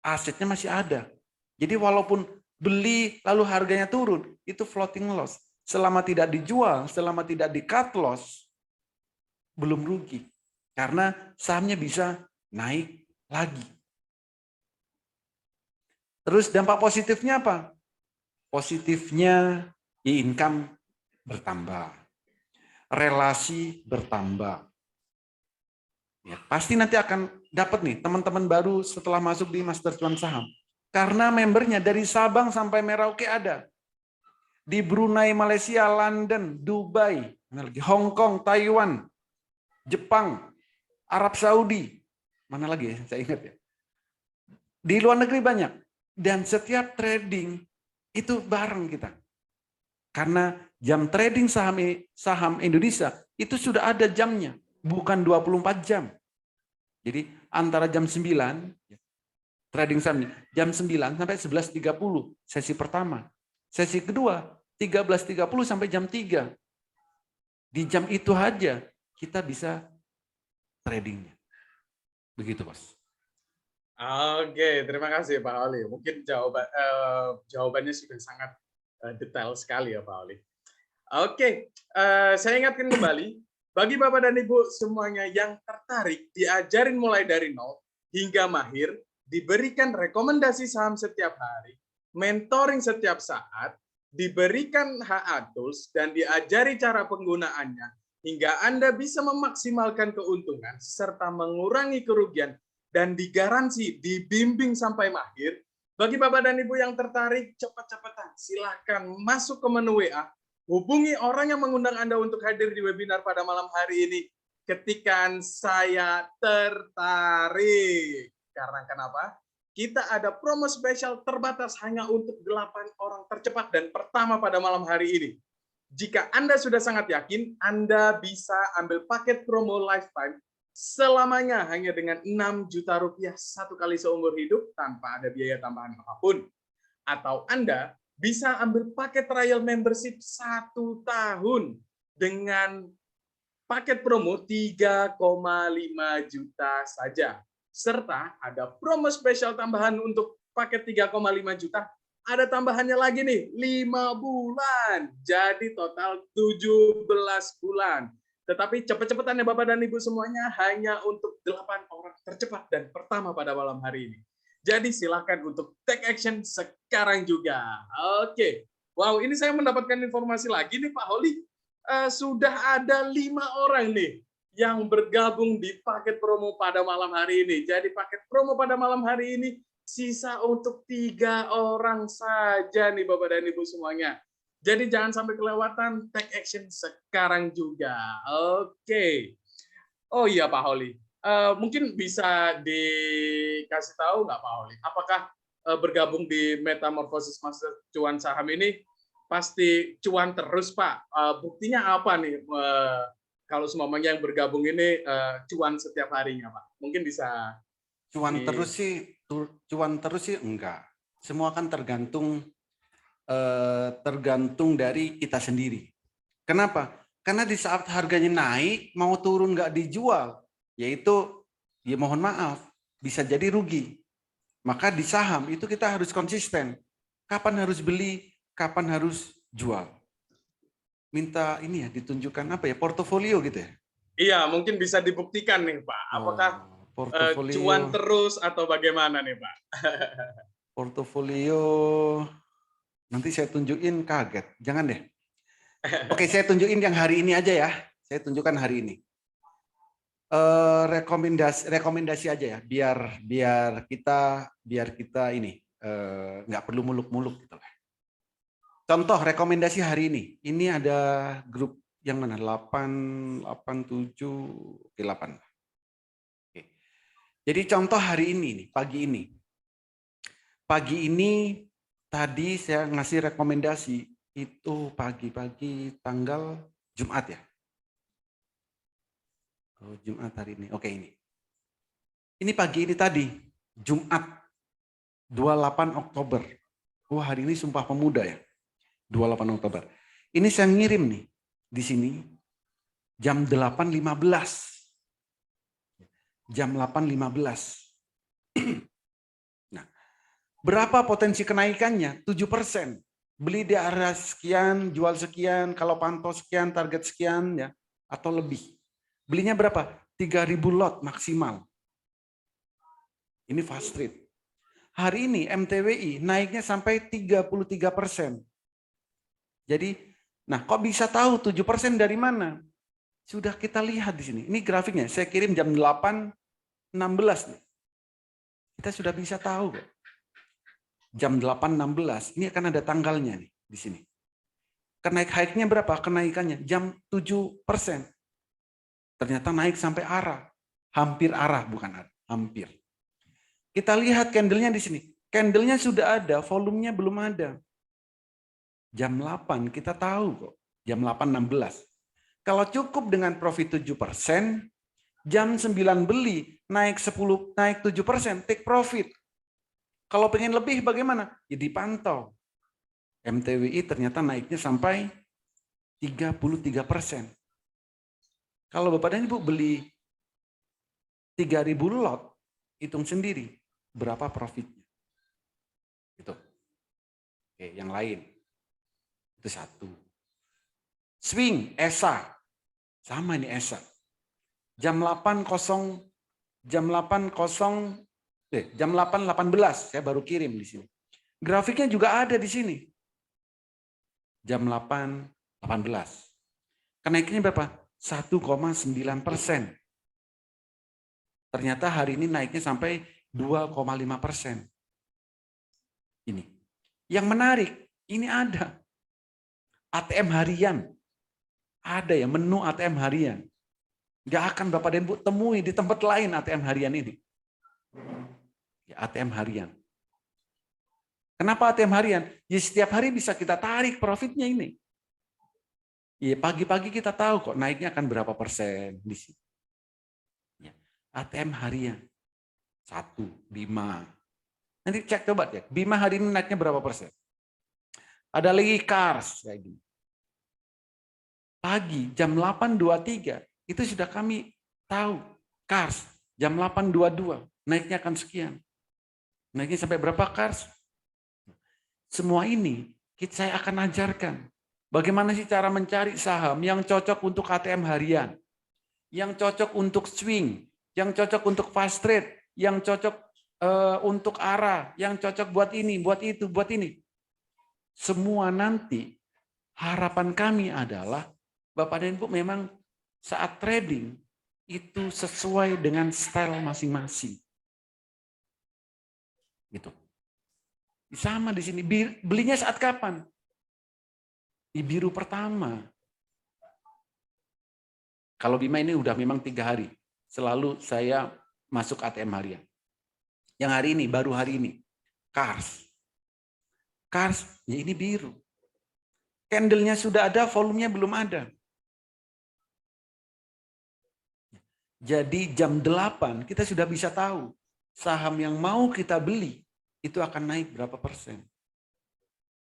Asetnya masih ada. Jadi walaupun beli lalu harganya turun, itu floating loss. Selama tidak dijual, selama tidak di cut loss, belum rugi. Karena sahamnya bisa naik lagi. Terus dampak positifnya apa? Positifnya income bertambah. Relasi bertambah. Ya, pasti nanti akan dapat nih teman-teman baru setelah masuk di Master Cuan Saham. Karena membernya dari Sabang sampai Merauke ada. Di Brunei, Malaysia, London, Dubai, Hong Kong, Taiwan, Jepang, Arab Saudi. Mana lagi ya? Saya ingat ya. Di luar negeri banyak. Dan setiap trading itu bareng kita. Karena jam trading saham Indonesia itu sudah ada jamnya. Bukan 24 jam. Jadi antara jam 9, trading sahamnya, jam 9 sampai 11.30 sesi pertama. Sesi kedua, 13.30 sampai jam 3. Di jam itu aja kita bisa tradingnya. Begitu, Mas.
Oke, terima kasih Pak Oli. Mungkin jawabannya sudah sangat detail sekali ya Pak Oli. Oke, saya ingatkan kembali, bagi Bapak dan Ibu semuanya yang tertarik diajarin mulai dari nol hingga mahir, diberikan rekomendasi saham setiap hari, mentoring setiap saat, diberikan HA Tools, dan diajari cara penggunaannya, hingga Anda bisa memaksimalkan keuntungan serta mengurangi kerugian, dan digaransi dibimbing sampai mahir. Bagi Bapak dan Ibu yang tertarik, cepat-cepatan silahkan masuk ke menu WA, hubungi orang yang mengundang Anda untuk hadir di webinar pada malam hari ini. Ketikan saya tertarik. Karena kenapa? Kita ada promo spesial terbatas hanya untuk 8 orang tercepat dan pertama pada malam hari ini. Jika Anda sudah sangat yakin, Anda bisa ambil paket promo lifetime selamanya hanya dengan 6 juta rupiah satu kali seumur hidup tanpa ada biaya tambahan apapun. Atau Anda bisa ambil paket trial membership 1 tahun dengan paket promo 3,5 juta saja. Serta ada promo spesial tambahan untuk paket 3,5 juta. Ada tambahannya lagi nih, 5 bulan. Jadi total 17 bulan. Tetapi cepet-cepetan ya Bapak dan Ibu semuanya, hanya untuk 8 orang tercepat dan pertama pada malam hari ini. Jadi silakan untuk take action sekarang juga. Oke. Wow, ini saya mendapatkan informasi lagi nih Pak Holi. Sudah ada 5 orang nih yang bergabung di paket promo pada malam hari ini. Jadi paket promo pada malam hari ini sisa untuk 3 orang saja nih Bapak dan Ibu semuanya. Jadi jangan sampai kelewatan, take action sekarang juga. Oke. Oh iya Pak Holi, mungkin bisa dikasih tahu nggak Pak Holi, apakah bergabung di Metamorphosis Master Cuan Saham ini pasti cuan terus Pak? Buktinya apa nih? Kalau semuanya yang bergabung ini cuan setiap harinya, Pak? Mungkin bisa
Cuan terus sih enggak. Semua kan tergantung dari kita sendiri. Kenapa? Karena di saat harganya naik, mau turun nggak dijual, yaitu ya mohon maaf, bisa jadi rugi. Maka di saham itu kita harus konsisten. Kapan harus beli, kapan harus jual. Minta ini ya, ditunjukkan apa ya, portofolio gitu ya?
Iya, mungkin bisa dibuktikan nih Pak. Apakah cuan terus atau bagaimana nih Pak?
Portofolio, nanti saya tunjukin kaget. Jangan deh. Oke, saya tunjukin yang hari ini aja ya. Saya tunjukkan hari ini. Rekomendasi aja ya, biar kita ini nggak perlu muluk-muluk gitu. Contoh rekomendasi hari ini. Ini ada grup yang mana? 8, 7, 8. Oke. Jadi contoh hari ini nih, pagi ini. Pagi ini tadi saya ngasih rekomendasi itu pagi-pagi tanggal Jumat ya. Oh, Jumat hari ini. Oke, ini. Ini pagi ini tadi, Jumat 28 Oktober. Wah, hari ini Sumpah Pemuda ya. 28 Oktober. Ini saya ngirim nih di sini jam 8.15. Jam 8.15. Nah, berapa potensi kenaikannya? 7%. Beli di area sekian, jual sekian, kalau pantau sekian, target sekian ya, atau lebih. Belinya berapa? 3.000 lot maksimal. Ini fast trade. Hari ini MTWI naiknya sampai 33%. Jadi, nah kok bisa tahu 7% dari mana? Sudah kita lihat di sini. Ini grafiknya, saya kirim jam 8.16 nih. Kita sudah bisa tahu kok. Jam 8.16, ini akan ada tanggalnya nih di sini. Hike-nya berapa? Kenaikannya jam 7%. Ternyata naik sampai arah. Hampir arah, bukan arah, hampir. Kita lihat candle-nya di sini. Candle-nya sudah ada, volumenya belum ada. Jam 8 kita tahu kok, jam 8.16. Kalau cukup dengan profit 7%, jam 9 beli, naik 7%, take profit. Kalau pengen lebih bagaimana? Ya dipantau. MTWI ternyata naiknya sampai 33%. Kalau Bapak dan Ibu beli 3.000 lot, hitung sendiri berapa profitnya. Itu. Oke, yang lain. Itu satu. Swing, ESA. Sama ini ESA. Jam 8.18 saya baru kirim di sini. Grafiknya juga ada di sini. Jam 8.18. Kenaikannya berapa? 1,9%. Ternyata hari ini naiknya sampai 2,5%. Ini. Yang menarik, ini ada. ATM harian. Ada ya, menu ATM harian. Nggak akan Bapak dan Ibu temui di tempat lain ATM harian ini. Ya, ATM harian. Kenapa ATM harian? Ya setiap hari bisa kita tarik profitnya ini. Ya pagi-pagi kita tahu kok naiknya akan berapa persen di sini. Ya, ATM harian. 1, 5. Nanti cek coba ya, Bima hari ini naiknya berapa persen? Ada lagi Kars kayak gini. Pagi jam 8.23 itu sudah kami tahu Kars jam 8.22 naiknya akan sekian. Naiknya sampai berapa Kars? Semua ini saya akan ajarkan. Bagaimana sih cara mencari saham yang cocok untuk ATM harian, yang cocok untuk swing, yang cocok untuk fast trade, yang cocok untuk arah, yang cocok buat ini, buat itu, buat ini. Semua nanti harapan kami adalah Bapak dan Ibu memang saat trading itu sesuai dengan style masing-masing. Gitu. Sama di sini. Belinya saat kapan? Di biru pertama. Kalau Bima ini udah memang 3 hari. Selalu saya masuk ATM harian. Yang hari ini, baru hari ini. Kars. Kars, ya ini biru. Candle-nya sudah ada, volumenya belum ada. Jadi jam 8 kita sudah bisa tahu saham yang mau kita beli itu akan naik berapa persen.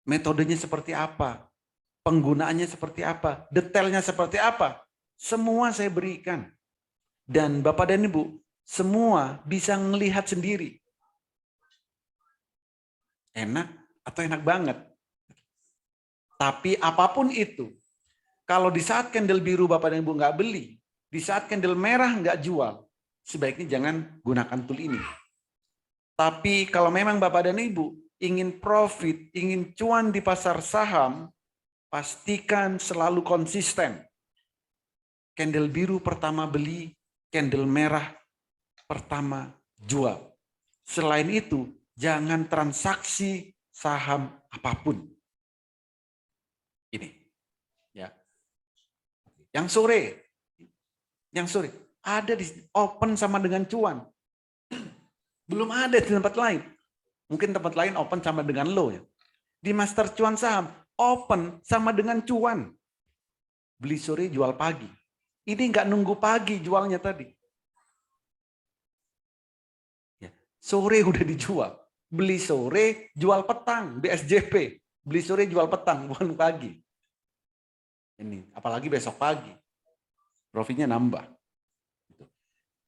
Metodenya seperti apa, penggunaannya seperti apa, detailnya seperti apa. Semua saya berikan. Dan Bapak dan Ibu, semua bisa melihat sendiri. Enak atau enak banget. Tapi apapun itu, kalau di saat candle biru Bapak dan Ibu nggak beli, di saat candle merah nggak jual, sebaiknya jangan gunakan tool ini. Tapi kalau memang Bapak dan Ibu ingin profit, ingin cuan di pasar saham, pastikan selalu konsisten. Candle biru pertama beli, candle merah pertama jual. Selain itu, jangan transaksi saham apapun. Ini, ya. Yang sore ada di open sama dengan cuan. Belum ada di tempat lain. Mungkin tempat lain open sama dengan low ya. Di master cuan saham open sama dengan cuan. Beli sore jual pagi. Ini nggak nunggu pagi jualnya tadi. Ya, sore udah dijual. Beli sore jual petang BSJP. Beli sore jual petang bukan pagi. Ini apalagi besok pagi. Profitnya nambah.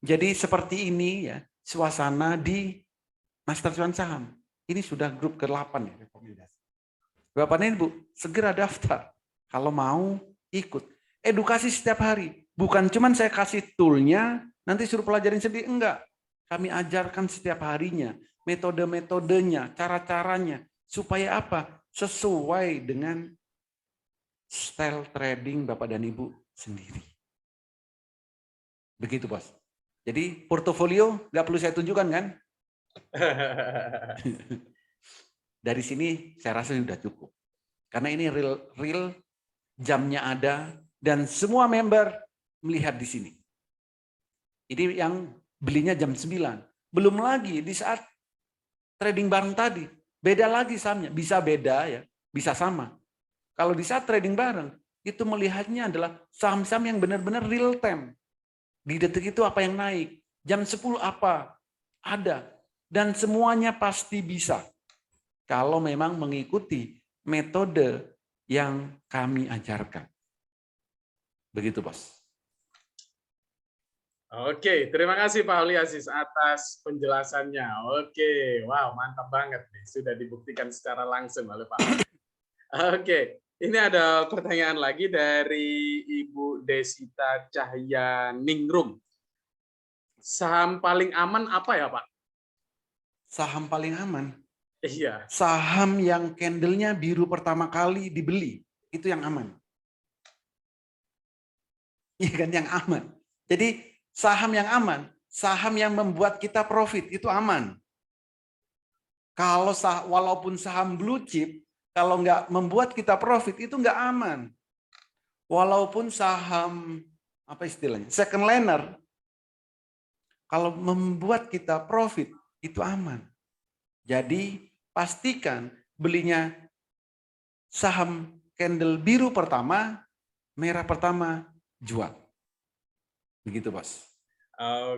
Jadi seperti ini ya suasana di Master Cuan Saham. Ini sudah grup ke-8 ya rekomendasi. Bapak dan Ibu segera daftar kalau mau ikut. Edukasi setiap hari. Bukan cuma saya kasih toolnya nanti suruh pelajarin sendiri. Enggak. Kami ajarkan setiap harinya. Metode-metodenya, cara-caranya. Supaya apa? Sesuai dengan style trading Bapak dan Ibu sendiri. Begitu bos. Jadi portofolio nggak perlu saya tunjukkan kan? Dari sini saya rasa sudah cukup. Karena ini real jamnya ada dan semua member melihat di sini. Ini yang belinya jam 9. Belum lagi di saat trading bareng tadi. Beda lagi sahamnya. Bisa beda ya, bisa sama. Kalau di saat trading bareng, itu melihatnya adalah saham-saham yang benar-benar real time. Di detik itu apa yang naik, jam 10 apa, ada. Dan semuanya pasti bisa. Kalau memang mengikuti metode yang kami ajarkan. Begitu bos.
Oke, terima kasih Pak Oli Aziz atas penjelasannya. Oke, wow mantap banget nih. Sudah dibuktikan secara langsung oleh Pak Oli. Oke. Ini ada pertanyaan lagi dari Ibu Desita Cahya Ningrum. Saham paling aman apa ya Pak?
Saham paling aman?
Iya.
Saham yang candlenya biru pertama kali dibeli, itu yang aman. Iya kan, yang aman. Jadi saham yang aman, saham yang membuat kita profit, itu aman. Kalau walaupun saham blue chip, kalau nggak membuat kita profit itu nggak aman. Walaupun saham apa istilahnya second liner, kalau membuat kita profit itu aman. Jadi pastikan belinya saham candle biru pertama, merah pertama jual. Begitu bos.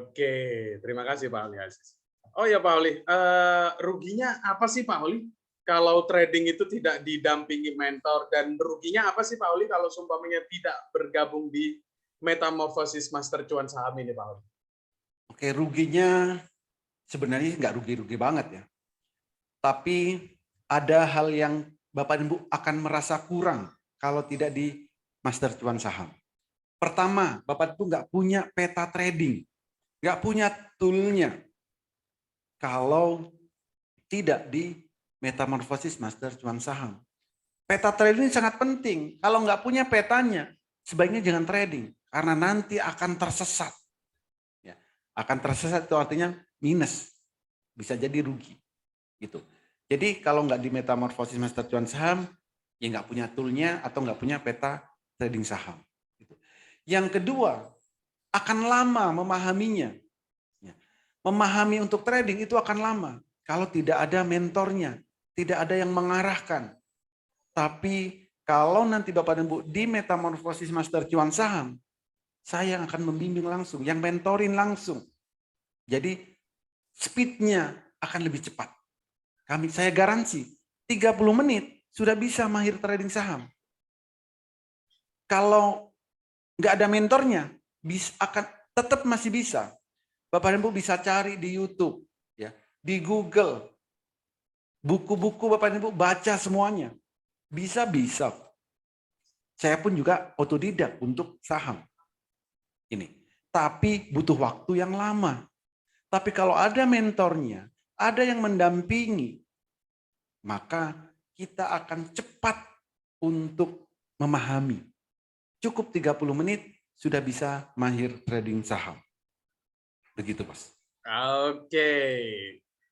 Oke, terima kasih Pak Oli Aziz. Oh ya Pak Oli, ruginya apa sih Pak Oli? Kalau trading itu tidak didampingi mentor, dan ruginya apa sih Pak Oli kalau seumpamanya tidak bergabung di Metamorphosis Master Cuan Saham ini Pak Oli?
Oke, ruginya sebenarnya nggak rugi-rugi banget ya. Tapi ada hal yang Bapak dan Ibu akan merasa kurang kalau tidak di Master Cuan Saham. Pertama, Bapak Ibu nggak punya peta trading, nggak punya toolnya. Kalau tidak di Metamorfosis Master Cuan Saham. Peta trading sangat penting. Kalau nggak punya petanya, sebaiknya jangan trading. Karena nanti akan tersesat. Ya, akan tersesat itu artinya minus. Bisa jadi rugi. Gitu. Jadi kalau nggak di Metamorfosis Master Cuan Saham, ya nggak punya toolnya atau nggak punya peta trading saham. Gitu. Yang kedua, akan lama memahaminya. Ya. Memahami untuk trading itu akan lama. Kalau tidak ada mentornya, tidak ada yang mengarahkan. Tapi kalau nanti Bapak dan Ibu di Metamorfosis Master Cuan Saham, saya yang akan membimbing langsung, yang mentorin langsung. Jadi speednya akan lebih cepat. Saya garansi 30 menit sudah bisa mahir trading saham. Kalau nggak ada mentornya, akan tetap masih bisa. Bapak dan Ibu bisa cari di YouTube, ya, di Google, buku-buku Bapak dan Ibu baca semuanya. Bisa. Saya pun juga otodidak untuk saham. Ini. Tapi butuh waktu yang lama. Tapi kalau ada mentornya, ada yang mendampingi, maka kita akan cepat untuk memahami. Cukup 30 menit sudah bisa mahir trading saham. Begitu, Mas.
Oke.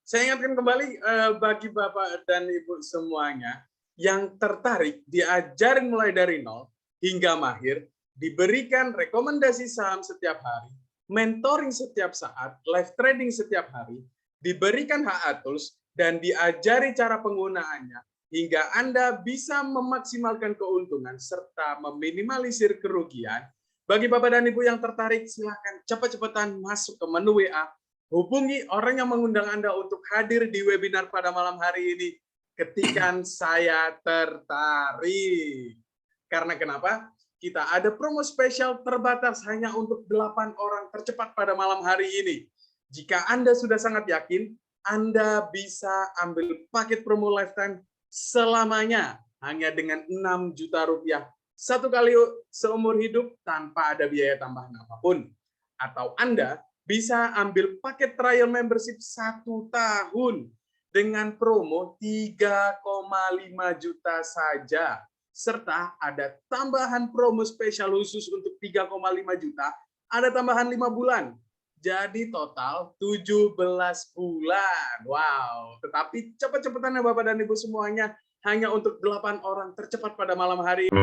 Saya ingatkan kembali bagi Bapak dan Ibu semuanya yang tertarik diajarin mulai dari nol hingga mahir, diberikan rekomendasi saham setiap hari, mentoring setiap saat, live trading setiap hari, diberikan HA Tools, dan diajari cara penggunaannya hingga Anda bisa memaksimalkan keuntungan serta meminimalisir kerugian. Bagi Bapak dan Ibu yang tertarik, silakan cepat-cepatan masuk ke menu WA, hubungi orang yang mengundang Anda untuk hadir di webinar pada malam hari ini. Ketikan saya tertarik. Karena kenapa? Kita ada promo spesial terbatas hanya untuk 8 orang tercepat pada malam hari ini. Jika Anda sudah sangat yakin, Anda bisa ambil paket promo lifetime selamanya hanya dengan 6 juta rupiah. Satu kali seumur hidup tanpa ada biaya tambahan apapun. Atau Anda bisa ambil paket trial membership 1 tahun dengan promo 3,5 juta saja. Serta ada tambahan promo spesial khusus untuk 3,5 juta, ada tambahan 5 bulan. Jadi total 17 bulan. Wow, tetapi cepat-cepatan ya Bapak dan Ibu semuanya, hanya untuk 8 orang tercepat pada malam hari ini.